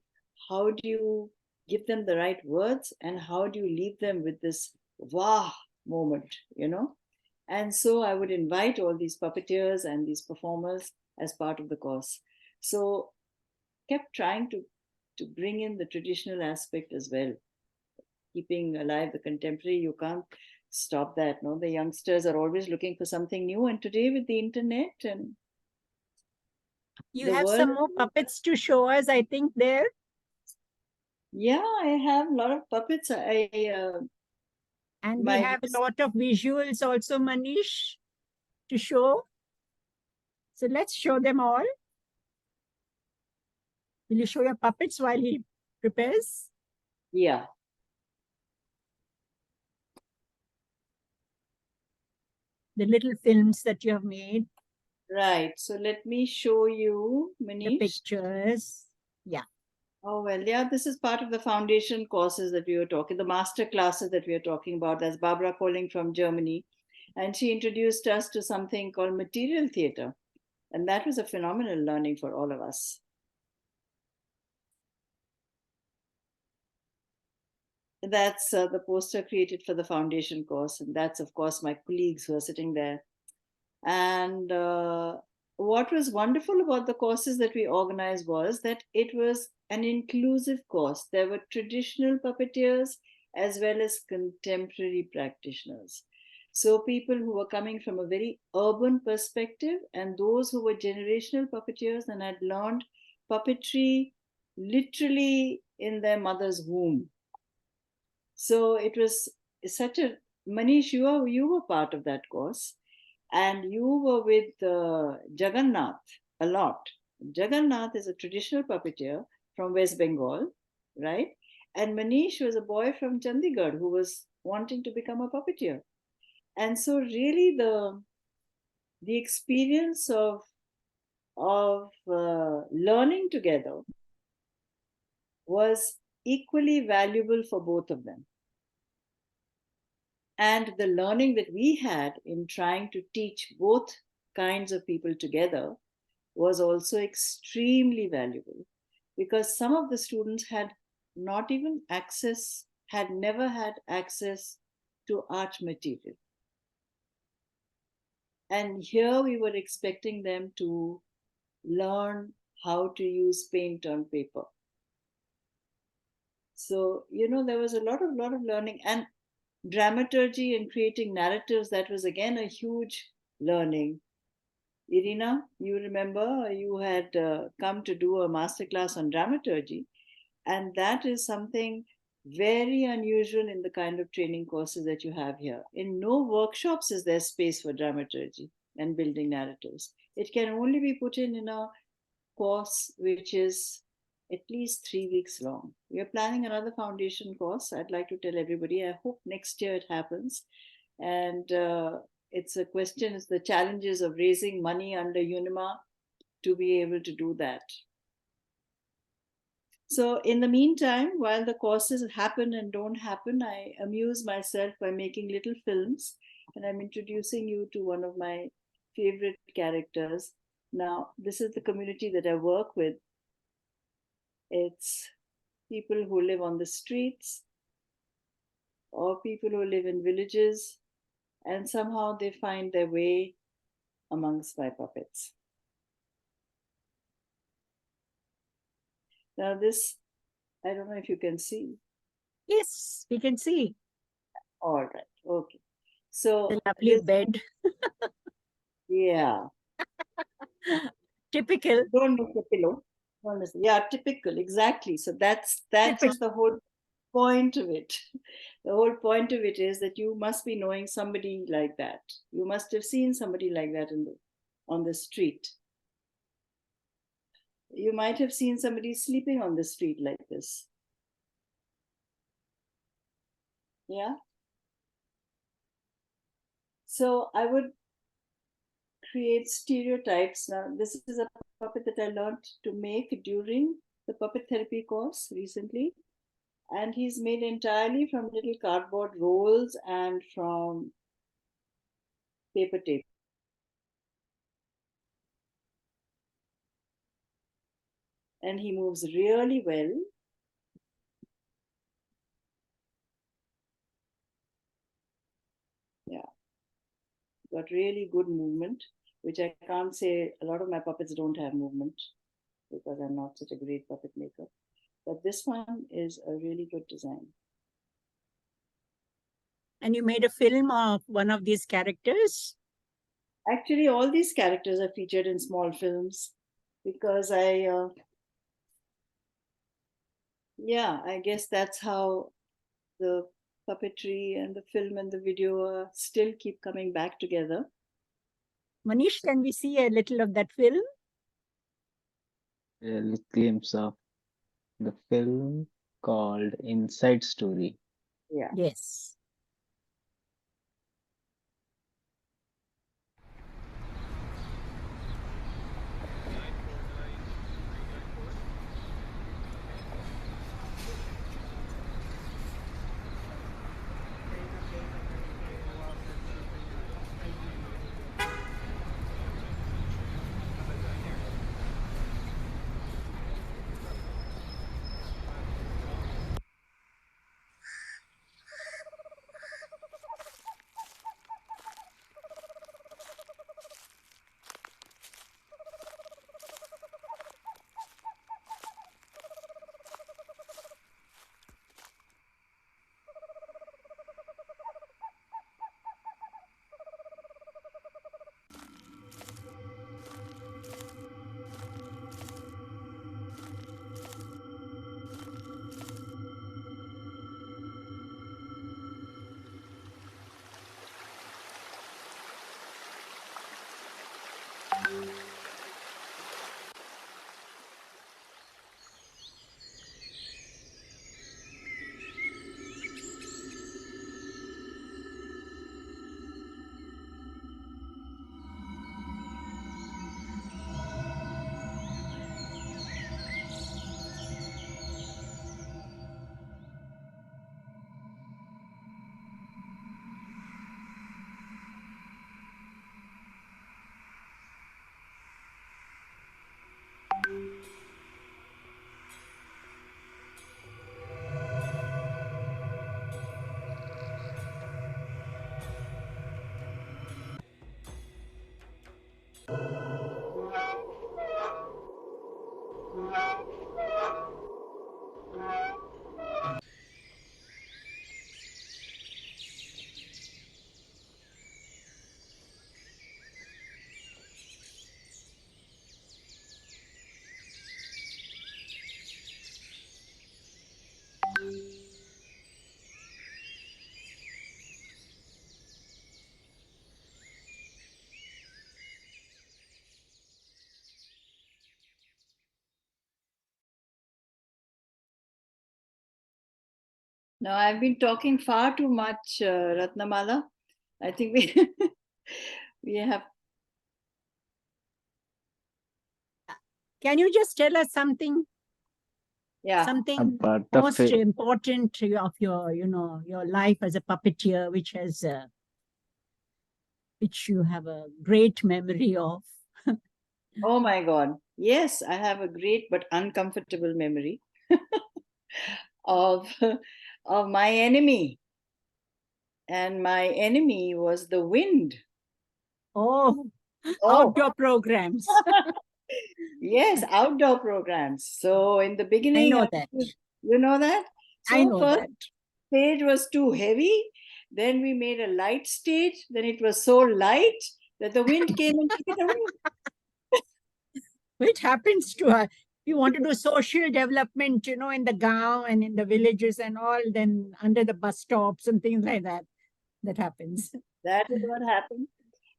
How do you give them the right words? And how do you leave them with this wow moment, And so I would invite all these puppeteers and these performers as part of the course. So kept trying to bring in the traditional aspect as well, keeping alive the contemporary. You can't stop that. No, the youngsters are always looking for something new, and today with the internet and you have some more puppets to show us, I think, there. Yeah, I have a lot of puppets. And we have a lot of visuals also, Manish, to show. So let's show them all. Will you show your puppets while he prepares? Yeah. The little films that you have made. Right. So let me show you, Manish. The pictures. Yeah. Oh, well, yeah, this is part of the foundation courses that we were talking, the master classes that we are talking about. That's Barbara calling from Germany. And she introduced us to something called material theater. And that was a phenomenal learning for all of us. That's the poster created for the foundation course. And that's, of course, my colleagues who are sitting there. And what was wonderful about the courses that we organized was that it was an inclusive course. There were traditional puppeteers as well as contemporary practitioners. So people who were coming from a very urban perspective, and those who were generational puppeteers and had learned puppetry literally in their mother's womb. So it was such a, Manish, you were part of that course. And you were with Jagannath a lot. Jagannath is a traditional puppeteer from West Bengal, right? And Manish was a boy from Chandigarh who was wanting to become a puppeteer. And so really the experience of learning together was equally valuable for both of them. And the learning that we had in trying to teach both kinds of people together was also extremely valuable, because some of the students had not even access, had never had access to art material. And here we were expecting them to learn how to use paint on paper. So, there was a lot of learning. And dramaturgy and creating narratives, that was again a huge learning. Irina, you remember you had come to do a masterclass on dramaturgy, and that is something very unusual in the kind of training courses that you have here. In no workshops is there space for dramaturgy and building narratives. It can only be put in a course which is at least 3 weeks long. We are planning another foundation course. I'd like to tell everybody. I hope next year it happens. And it's a question, it's the challenges of raising money under Unima to be able to do that. So in the meantime, while the courses happen and don't happen, I amuse myself by making little films. And I'm introducing you to one of my favorite characters. Now, this is the community that I work with. It's people who live on the streets or people who live in villages, and somehow they find their way amongst my puppets. Now this, I don't know if you can see. Yes, we can see All right, okay. So the lovely this, bed. yeah. Typical. Don't miss the pillow. Don't miss. Yeah, typical, exactly. So that Typical. is the whole point of it. The whole point of it is that you must be knowing somebody like that. You must have seen somebody like that on the street. You might have seen somebody sleeping on the street like this. Yeah. So I would create stereotypes. Now, this is a puppet that I learned to make during the puppet therapy course recently. And he's made entirely from little cardboard rolls and from paper tape. And he moves really well. Yeah, got really good movement, which I can't say. A lot of my puppets don't have movement because I'm not such a great puppet maker. But this one is a really good design. And you made a film of one of these characters? Actually, all these characters are featured in small films because I guess that's how the puppetry and the film and the video still keep coming back together. Manish, can we see a little of that film? A glimpse of the film called Inside Story. Yeah. Yes. Now, I've been talking far too much, Ratnamala. I think we have. Can you just tell us something Yeah. something About the most important of your, your life as a puppeteer, which you have a great memory of? Oh my God. Yes, I have a great but uncomfortable memory of of my enemy. And my enemy was the wind. Oh, Oh, outdoor programs. yes, outdoor programs. So in the beginning, I know that. you know that? I So know first that. stage was too heavy. Then we made a light stage. Then it was so light that the wind came and took it away. It happens to her. You want to do social development, in the Gaon and in the villages and all, then under the bus stops and things like that. That happens. That is what happened.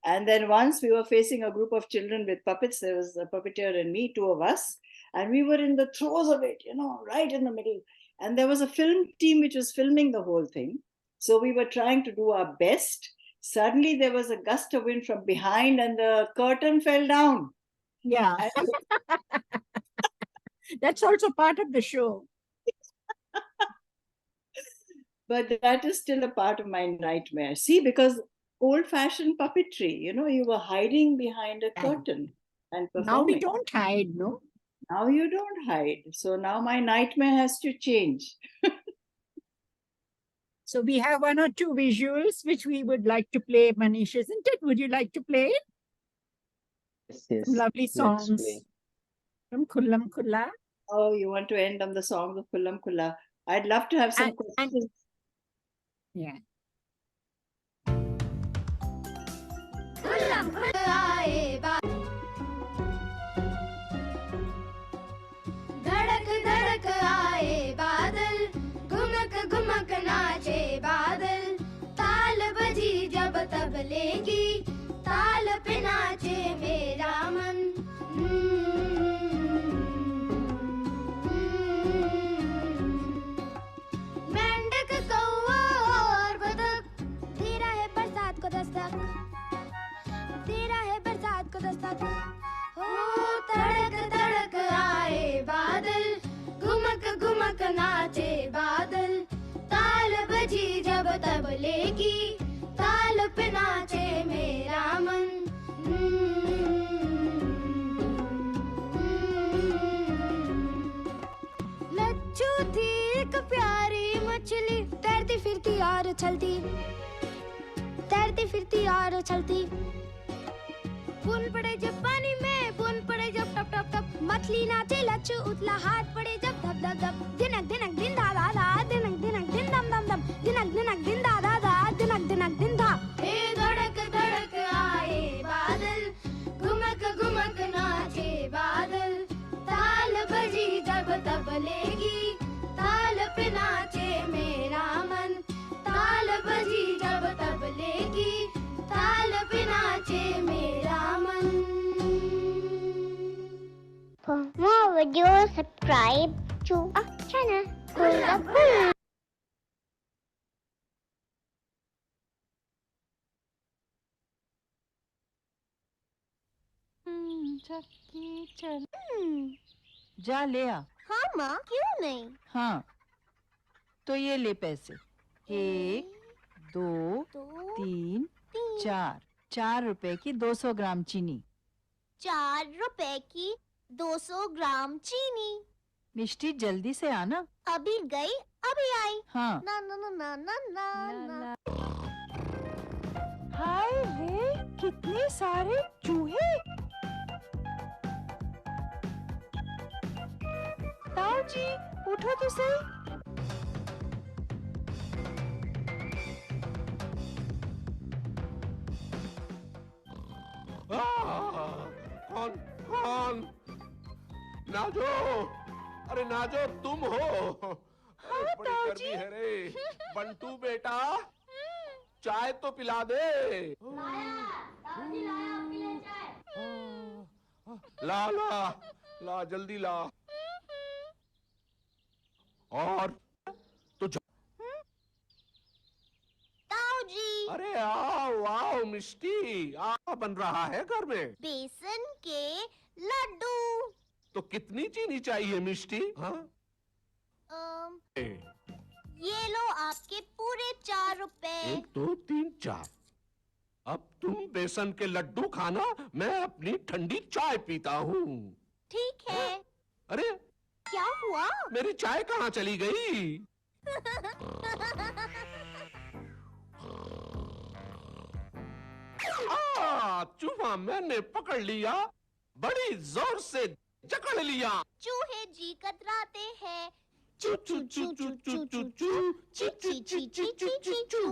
And then once we were facing a group of children with puppets, there was a puppeteer and me, two of us, and we were in the throes of it, right in the middle. And there was a film team which was filming the whole thing. So we were trying to do our best. Suddenly there was a gust of wind from behind and the curtain fell down. Yeah. That's also part of the show. But that is still a part of my nightmare. See, because old-fashioned puppetry, you were hiding behind a curtain and performing. Now we don't hide, no? Now you don't hide. So now my nightmare has to change. So we have one or two visuals which we would like to play, Manish, isn't it? Would you like to play it? Yes, Some lovely let's songs play. from Kullam Kulla. Oh, you want to end on the song of Kullam Kulla? I'd love to have some questions. Yeah. धड़क धड़क आए बादल, घुमक घुमक नाचे बादल, ताल बजी जब तबले की, ताल पे नाचे मेरा मन। मेंढक कौवा और बतख, दे रहा है बरसात को दस्तक, दे रहा है बरसात को दस्तक। ओ तड़क तड़क आए बादल, घुमक घुमक नाचे बादल, ताल बजी जब तबले की, ताल पे नाचे मेरा मन। लच्छू थी एक प्यारी मछली, तैरती फिरती और चलती, तैरती फिरती और चलती। बूंद पड़े जब पानी में, बूंद पड़े जब टप टप टप, मछली नाचे लच्छू उतला, हाथ पड़े जब धप धप धप, दिनक दिनक दिन दा दा दा, दिनक दिनक दिन दम दम दम, दिनक दिनक दिन दा दा दा, दिनक दिनक दिन धा। हे धड़क धड़क आए बादल, घुमक घुमक नाचे बादल, ताल बजी जब तबले की, ताल पे नाचे मेरा मन, ताल बजी जब तबले की, ताल पे नाचे मेरा मन। For more videos, subscribe to our channel. Kulla. चक्की चल जा ले आ। हाँ माँ, क्यों नहीं? हाँ तो ये ले पैसे, 1 2 3 4, 4 रुपए की 200 ग्राम चीनी। 4 रुपए की 200 ग्राम चीनी। मिष्टी जल्दी से आना। अभी गई, अभी आई। हाँ। ना ना ना ना ना ना ना। हाय रे, कितने सारे चूहे। ताऊ जी, उठो तो सही। कौन कौन? नाजो, अरे नाजो तुम हो? अरे बड़ी गर्मी है रे। बंटू बेटा, चाय तो पिला दे। ला ला ला, जल्दी ला। और तो मिष्टी आ बन रहा है घर में? बेसन के लड्डू। तो कितनी चीनी चाहिए मिष्टी? हाँ? ये लो आपके पूरे 4 रुपए। 1 2 3 4। अब तुम बेसन के लड्डू खाना, मैं अपनी ठंडी चाय पीता हूँ। ठीक है। अरे क्या हुआ? मेरी चाय कहाँ चली गई? चूहा मैंने पकड़ लिया, बड़ी जोर से जकड़ लिया। चूहे जी कतराते हैं। चू चू चू चू चू चू चू ची ची ची ची ची ची चू।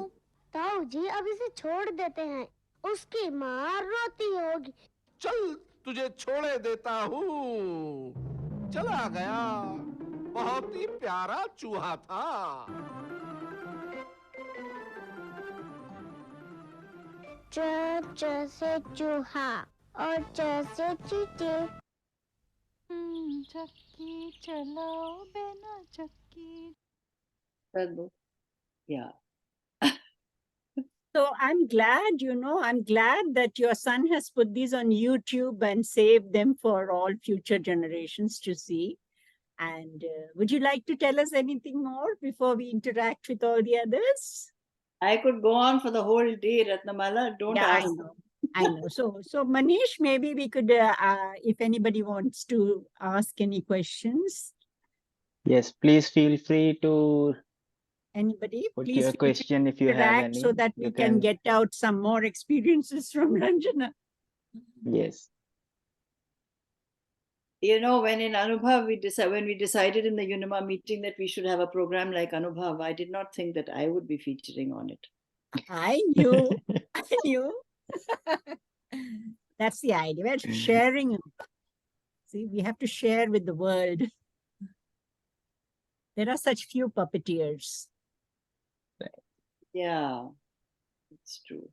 ताऊ जी अब इसे छोड़ देते हैं, उसकी माँ रोती होगी। चल तुझे छोड़े देता हूँ। चला गया, बहुत ही प्यारा चूहा था। च से चूहा और च से चींटी। चक्की चलाओ बिना चक्की। Yeah. So I'm glad, I'm glad that your son has put these on YouTube and saved them for all future generations to see. And would you like to tell us anything more before we interact with all the others? I could go on for the whole day, Ratnamala. Don't ask. I know. So Manish, maybe we could, if anybody wants to ask any questions. Yes, please feel free to Anybody, put please your feel free question if to you have interact any. so that we can get out some more experiences from Ranjana. Yes. When in Anubhav, when we decided in the Unima meeting that we should have a program like Anubhav, I did not think that I would be featuring on it. I knew. I knew. That's the idea. We're sharing. See, we have to share with the world. There are such few puppeteers. Yeah, it's true.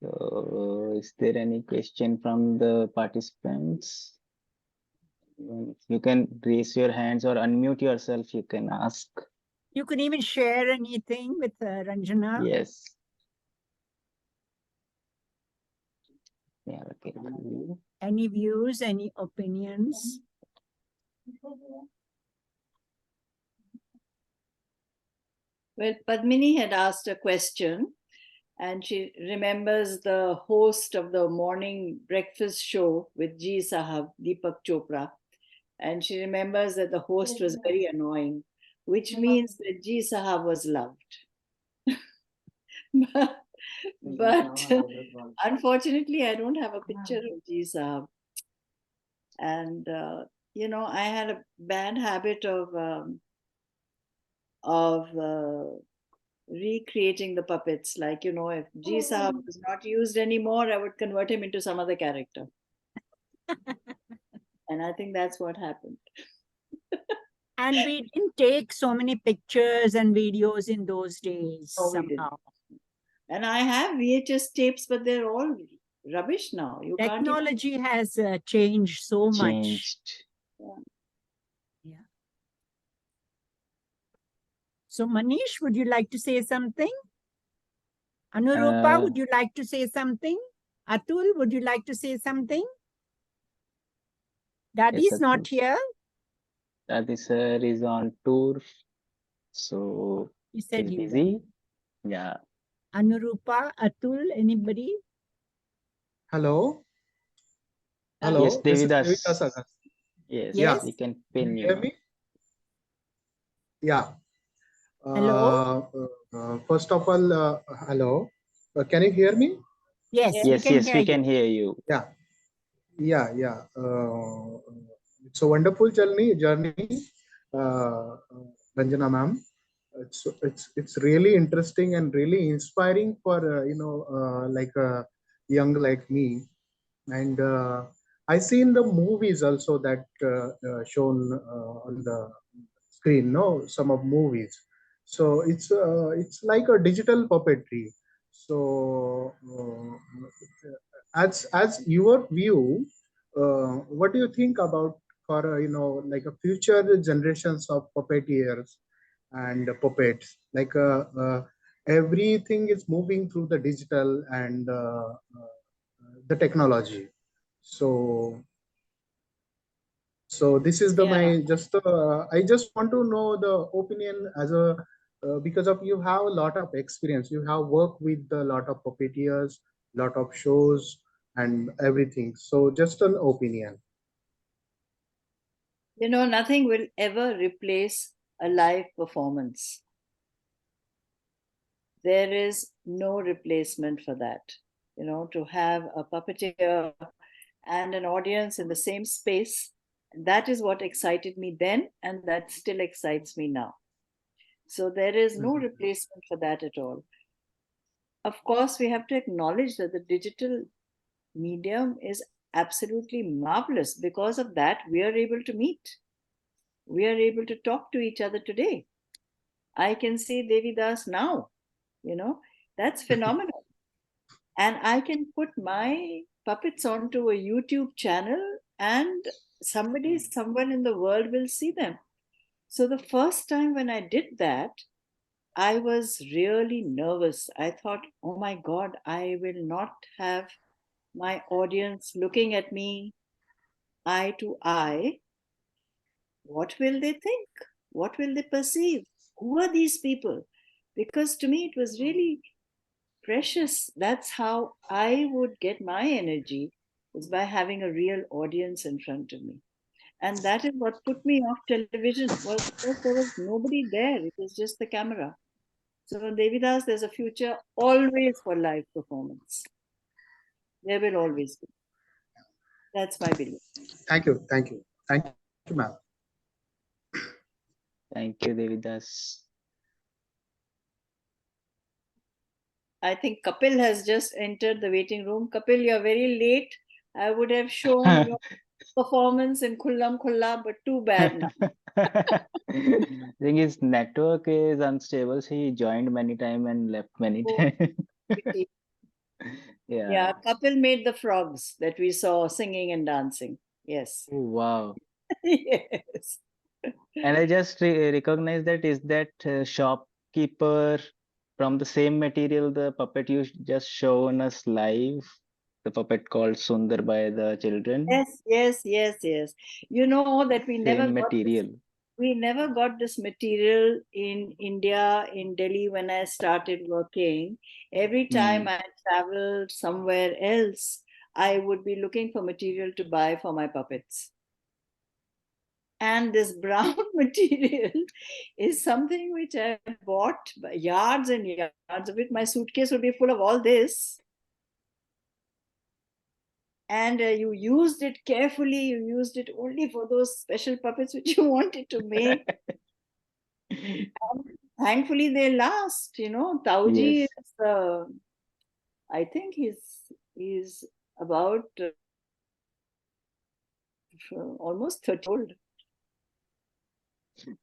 So, is there any question from the participants? You can raise your hands or unmute yourself. You can ask. You can even share anything with Ranjana. Yes. Yeah, okay. Any views, any opinions? Well, Padmini had asked a question, and she remembers the host of the morning breakfast show with G Sahab, Deepak Chopra. And she remembers that the host was very annoying, which means that G Sahab was loved. but unfortunately, I don't have a picture of G Sahab. And, I had a bad habit of recreating the puppets. Like, if G Sahab was not used anymore, I would convert him into some other character. And I think that's what happened. And we didn't take so many pictures and videos in those days somehow. And I have VHS tapes, but they're all rubbish now. Technology has changed so much. Yeah. So Manish, would you like to say something? Anurupa, would you like to say something? Atul, would you like to say something? Daddy is not here. Daddy sir is on tour, so he said he's busy. Yeah. Anurupa, Atul, anybody? Hello. Hello. Yes, Devidas. Yes, yes, we can pin you. Hear me? Yeah. Hello. First of all, hello. Can you hear me? Yes, we can hear you. Yeah. It's a wonderful journey, Ranjana ma'am. It's really interesting and really inspiring for like a young like me. And I seen the movies also that shown on the screen. Some of movies. So it's like a digital puppetry. So as your view, what do you think about for like a future generations of puppeteers and puppets, like everything is moving through the digital and the technology. So this is the Yeah. my just I just want to know the opinion as a because of you have a lot of experience, you have worked with a lot of puppeteers, lot of shows and everything, so just an opinion. Nothing will ever replace a live performance. There is no replacement for that. To have a puppeteer and an audience in the same space, that is what excited me then, and that still excites me now. So there is no replacement for that at all. Of course, we have to acknowledge that the digital medium is absolutely marvelous. Because of that, we are able to meet. We are able to talk to each other today. I can see Devidas now, that's phenomenal. And I can put my puppets onto a YouTube channel and somebody somewhere in the world will see them. So the first time when I did that, I was really nervous. I thought, oh my God, I will not have my audience looking at me eye to eye. What will they think? What will they perceive? Who are these people? Because to me, it was really precious. That's how I would get my energy, is by having a real audience in front of me. And that is what put me off television, was because there was nobody there. It was just the camera. So Devidas, there's a future always for live performance. There will always be. That's my belief. Thank you, ma'am. Thank you, Devidas. I think Kapil has just entered the waiting room. Kapil, you're very late. I would have shown your performance in Khullam Khulla, but too bad now. Thing is, network is unstable. So he joined many times and left many times. Yeah, Kapil made the frogs that we saw singing and dancing. Yes. Oh, wow. Yes. And I just recognize that is that shopkeeper from the same material, the puppet you just shown us live, the puppet called Sundar by the children. Yes. You know that we never Same got this, material. we never got this material in India, in Delhi, when I started working. Every time I traveled somewhere else, I would be looking for material to buy for my puppets. And this brown material is something which I bought yards and yards of it. My suitcase would be full of all this. And you used it carefully. You used it only for those special puppets which you wanted to make. And thankfully, they last. Tauji Yes. is, I think he's about almost 30 old.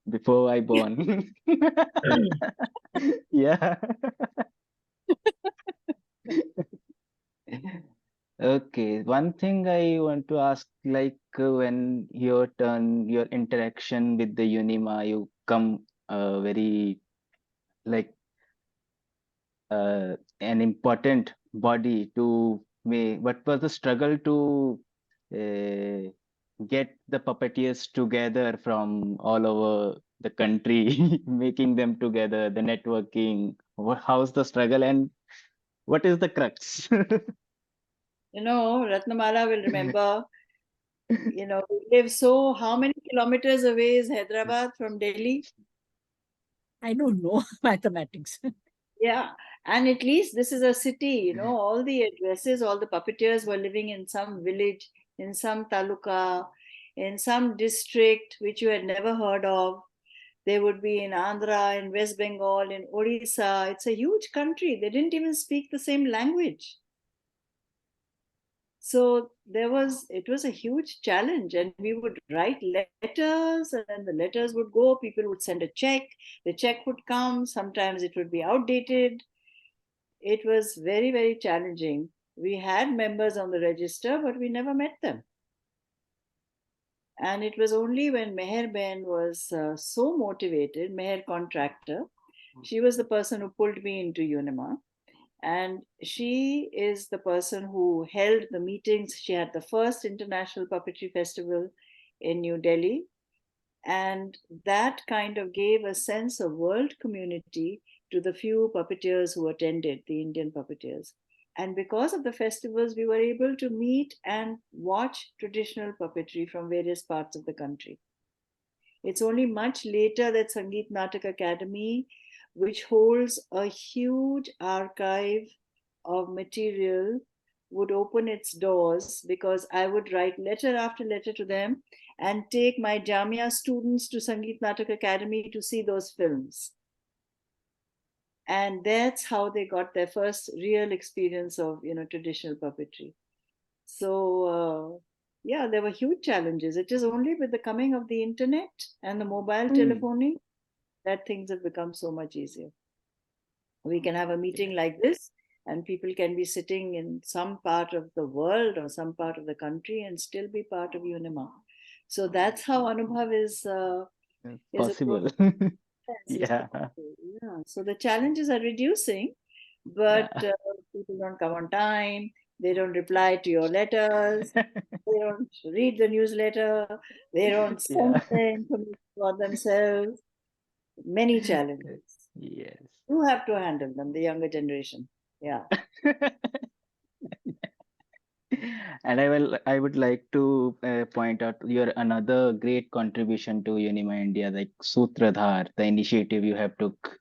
Before I born. Yeah. Okay, one thing I want to ask, like when your turn, your interaction with the Unima, you come very like an important body to me. What was the struggle to get the puppeteers together from all over the country, making them together, the networking? How's the struggle and what is the crux? Ratnamala will remember, we live how many kilometers away is Hyderabad from Delhi? I don't know mathematics. Yeah, and at least this is a city, all the addresses, all the puppeteers were living in some village, in some taluka, in some district which you had never heard of. They would be in Andhra, in West Bengal, in Odisha. It's a huge country. They didn't even speak the same language. So it was a huge challenge, and we would write letters, and then the letters would go. People would send a check. The check would come. Sometimes it would be outdated. It was very, very challenging. We had members on the register, but we never met them. And it was only when Meher Ben was so motivated, Meher contractor, She was the person who pulled me into Unima. And she is the person who held the meetings. She had the first International Puppetry Festival in New Delhi. And that kind of gave a sense of world community to the few puppeteers who attended, the Indian puppeteers. And because of the festivals, we were able to meet and watch traditional puppetry from various parts of the country. It's only much later that Sangeet Natak Academy, which holds a huge archive of material, would open its doors, because I would write letter after letter to them and take my Jamia students to Sangeet Natak Academy to see those films. And that's how they got their first real experience of, traditional puppetry. So, yeah, there were huge challenges. It is only with the coming of the internet and the mobile telephoning that things have become so much easier. We can have a meeting like this, and people can be sitting in some part of the world or some part of the country and still be part of Unima. So that's how Anubhav is possible. Yeah. Yeah. So the challenges are reducing, but people don't come on time. They don't reply to your letters. They don't read the newsletter. They don't send the information for themselves. Many challenges. Yes. You have to handle them, the younger generation. Yeah. And I would like to point out your another great contribution to Unima India, like Sutradhar, the initiative you have took.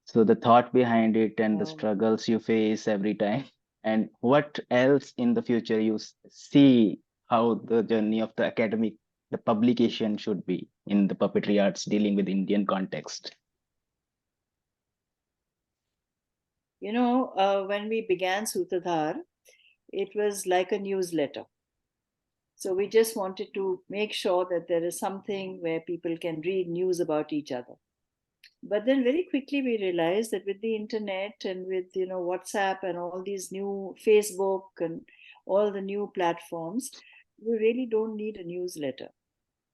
So the thought behind it and the struggles you face every time, and what else in the future you see how the journey of the academic, the publication should be in the puppetry arts dealing with Indian context. When we began Sutradhar, it was like a newsletter. So we just wanted to make sure that there is something where people can read news about each other. But then very quickly we realized that with the internet and with WhatsApp and all these new Facebook and all the new platforms, you really don't need a newsletter.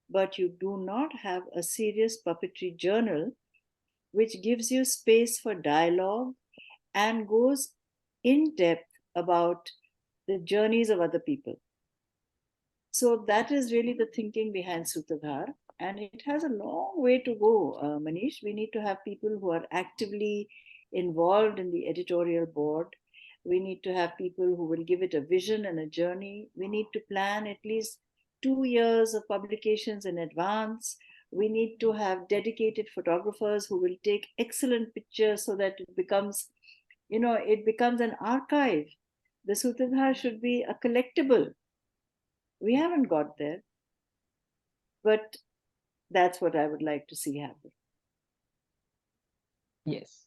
But you do not have a serious puppetry journal which gives you space for dialogue and goes in depth about the journeys of other people. So that is really the thinking behind Sutradhar. And it has a long way to go, Manish. We need to have people who are actively involved in the editorial board. We need to have people who will give it a vision and a journey. We need to plan at least 2 years of publications in advance. We need to have dedicated photographers who will take excellent pictures so that it becomes an archive. The Sutradhar should be a collectible. We haven't got there, but that's what I would like to see happen. Yes.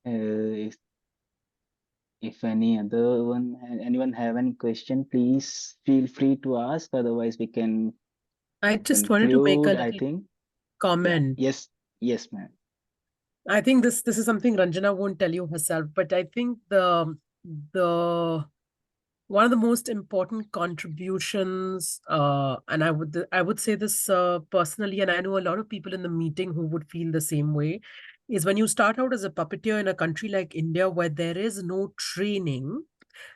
If anyone have any question, please feel free to ask. Otherwise, we can I just wanted to make a conclude, I little think. comment. Yes, ma'am. I think this is something Ranjana won't tell you herself, but I think the one of the most important contributions, and I would say this personally, and I know a lot of people in the meeting who would feel the same way, is when you start out as a puppeteer in a country like India where there is no training,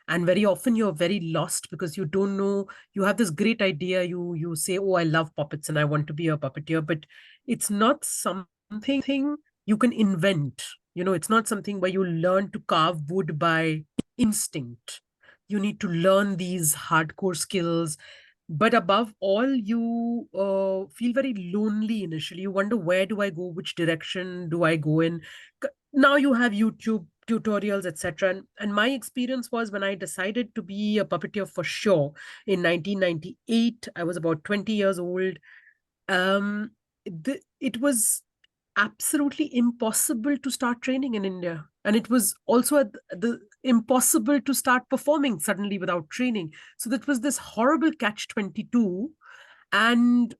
and very often you're very lost because you don't know, you have this great idea, you say, oh, I love puppets and I want to be a puppeteer, but it's not something you can invent. It's not something where you learn to carve wood by instinct. You need to learn these hardcore skills. But above all, you feel very lonely initially. You wonder, where do I go? Which direction do I go in? Now you have YouTube tutorials, etc. And my experience was, when I decided to be a puppeteer for sure in 1998, I was about 20 years old. It was absolutely impossible to start training in India. And it was also impossible to start performing suddenly without training. So that was this horrible catch-22. And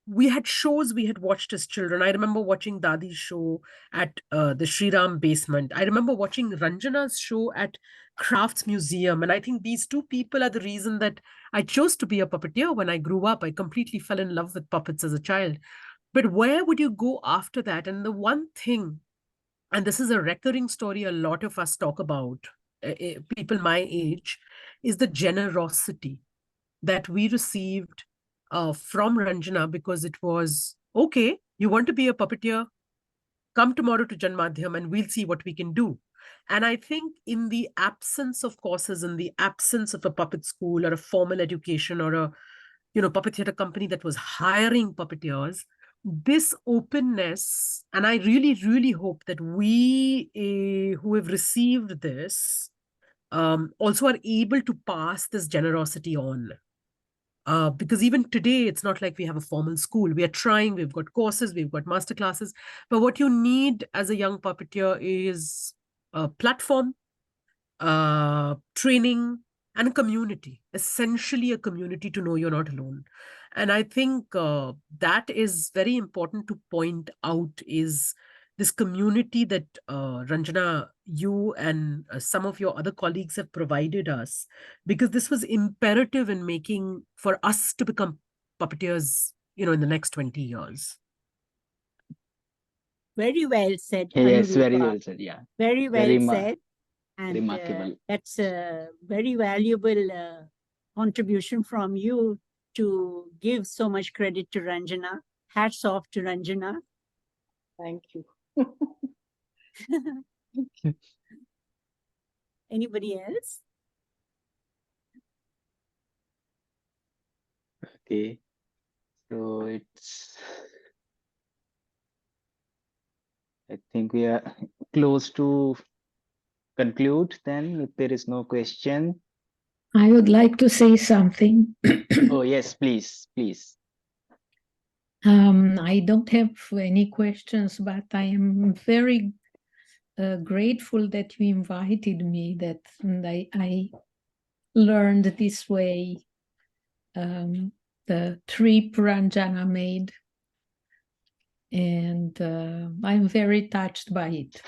we had shows we had watched as children. I remember watching Dadi's show at the Shriram basement. I remember watching Ranjana's show at Crafts Museum. And I think these two people are the reason that I chose to be a puppeteer when I grew up. I completely fell in love with puppets as a child. But where would you go after that? And the one thing, and this is a recurring story a lot of us talk about, people my age, is the generosity that we received from Ranjana, because it was, okay, you want to be a puppeteer, come tomorrow to Janmadhyam and we'll see what we can do. And I think in the absence of courses, in the absence of a puppet school or a formal education or a puppet theater company that was hiring puppeteers, this openness, and I really, really hope that we who have received this also are able to pass this generosity on. Because even today, it's not like we have a formal school. We are trying, we've got courses, we've got master classes. But what you need as a young puppeteer is a platform, training, and a community, essentially a community to know you're not alone. And I think that is very important to point out, is this community that Ranjana, you and some of your other colleagues have provided us, because this was imperative in making for us to become puppeteers, in the next 20 years. Very well said, Yes, very Anurupa. well said. Yeah, Very well very said. And remarkable. that's a very valuable contribution from you to give so much credit to Ranjana. Hats off to Ranjana. Thank you. Anybody else? Okay, so I think we are close to conclude then, if there is no question. I would like to say something. Oh, yes, please, please. I don't have any questions, but I am very grateful that you invited me, that I learned this way the trip Ranjana made, and I'm very touched by it.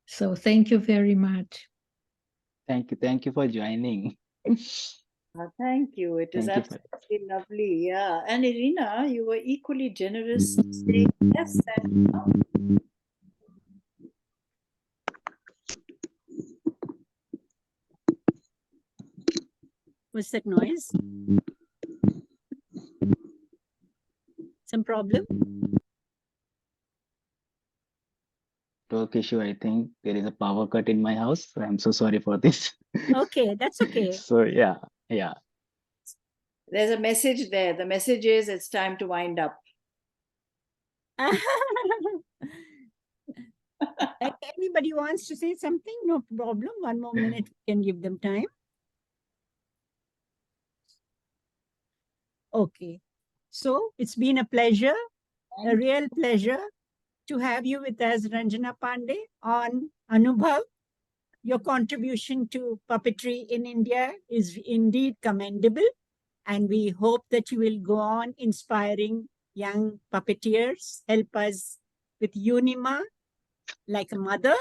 So thank you very much. Thank you for joining. Thank you. It is Thank you absolutely lovely. Yeah. And Irina, you were equally generous, saying yes and no. What's that noise? Some problem? Network issue, I think there is a power cut in my house. I'm so sorry for this. Okay, that's okay. So yeah. There's a message there. The message is it's time to wind up. Anybody wants to say something? No problem. One more minute, we can give them time. Okay. So it's been a pleasure, a real pleasure to have you with us, Ranjana Pandey, on Anubhav. Your contribution to puppetry in India is indeed commendable, and we hope that you will go on inspiring young puppeteers. Help us with Unima. Like a mother,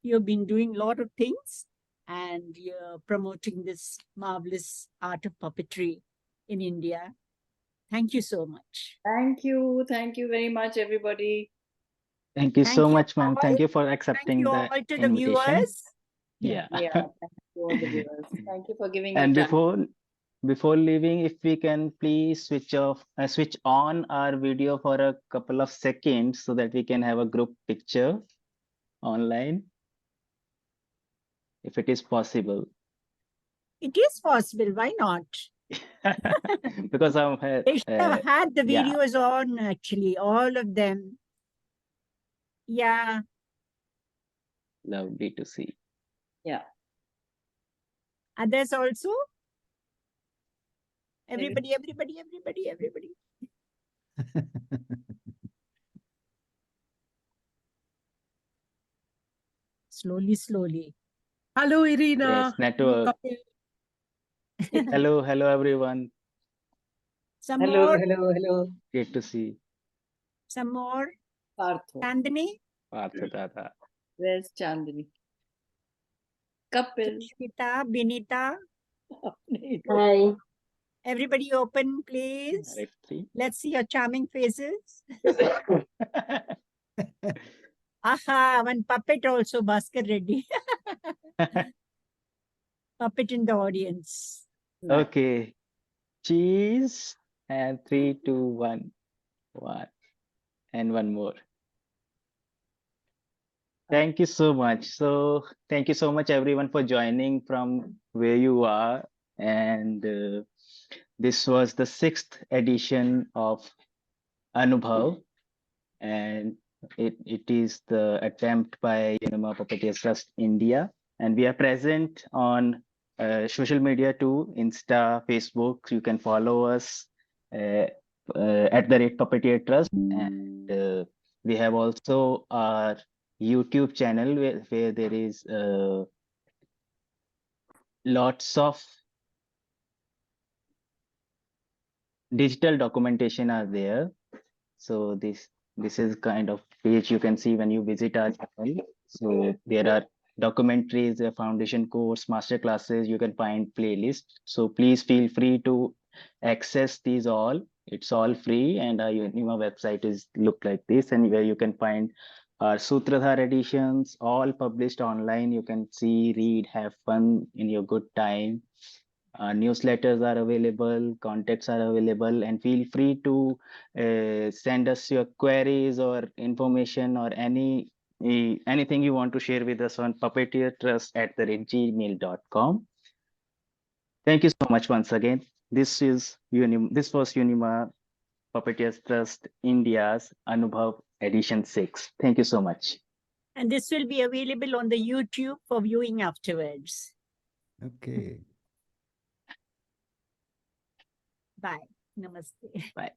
you've been doing a lot of things, and you're promoting this marvelous art of puppetry in India. Thank you so much. Thank you. Thank you very much, everybody. Thank you so much, ma'am. all. Thank you for accepting Thank you the all to the invitation. viewers. Yeah. Yeah. Thank you all the viewers. Thank you for giving And your time. before leaving, if we can please switch on our video for a couple of seconds so that we can have a group picture online, if it is possible. It is possible. Why not? Because I've They should have had the yeah. videos on, actually, all of them. Yeah. Lovely to see. Yeah. Others also? Everybody. Slowly. Hello, Irina. Yes, network. Hello, everyone. Some Hello, more, hello, hello. Great to see some more. Partho. Chandni, Partha. Where's Chandni? Kapil. Shita, Binita. Hi. Everybody open, please. Directly. Let's see your charming faces. Aha, one puppet also, Bhaskar Reddy. Puppet in the audience. Okay. Cheese. And 3, 2, 1. One. And one more. Thank you so much. So thank you so much everyone for joining from where you are. And this was the 6th edition of Anubhav. And it is the attempt by Unima Trust India. And we are present on social media too, Insta, Facebook. You can follow us at the Puppeteer Trust. And we have also our YouTube channel where there is lots of digital documentation are there. So this is kind of page you can see when you visit our channel. So there are documentaries, a foundation course, master classes, you can find playlist. So please feel free to access these all. It's all free, and our Unima website is look like this, and where you can find our SUTRADHAR editions, all published online. You can see, read, have fun in your good time. Newsletters are available, contacts are available, and feel free to send us your queries or information or anything you want to share with us on puppeteertrust@gmail.com. Thank you so much once again. This was Unima Puppeteers Trust India's Anubhav Edition 6. Thank you so much. And this will be available on the YouTube for viewing afterwards. Okay. Bye. Namaste. Bye.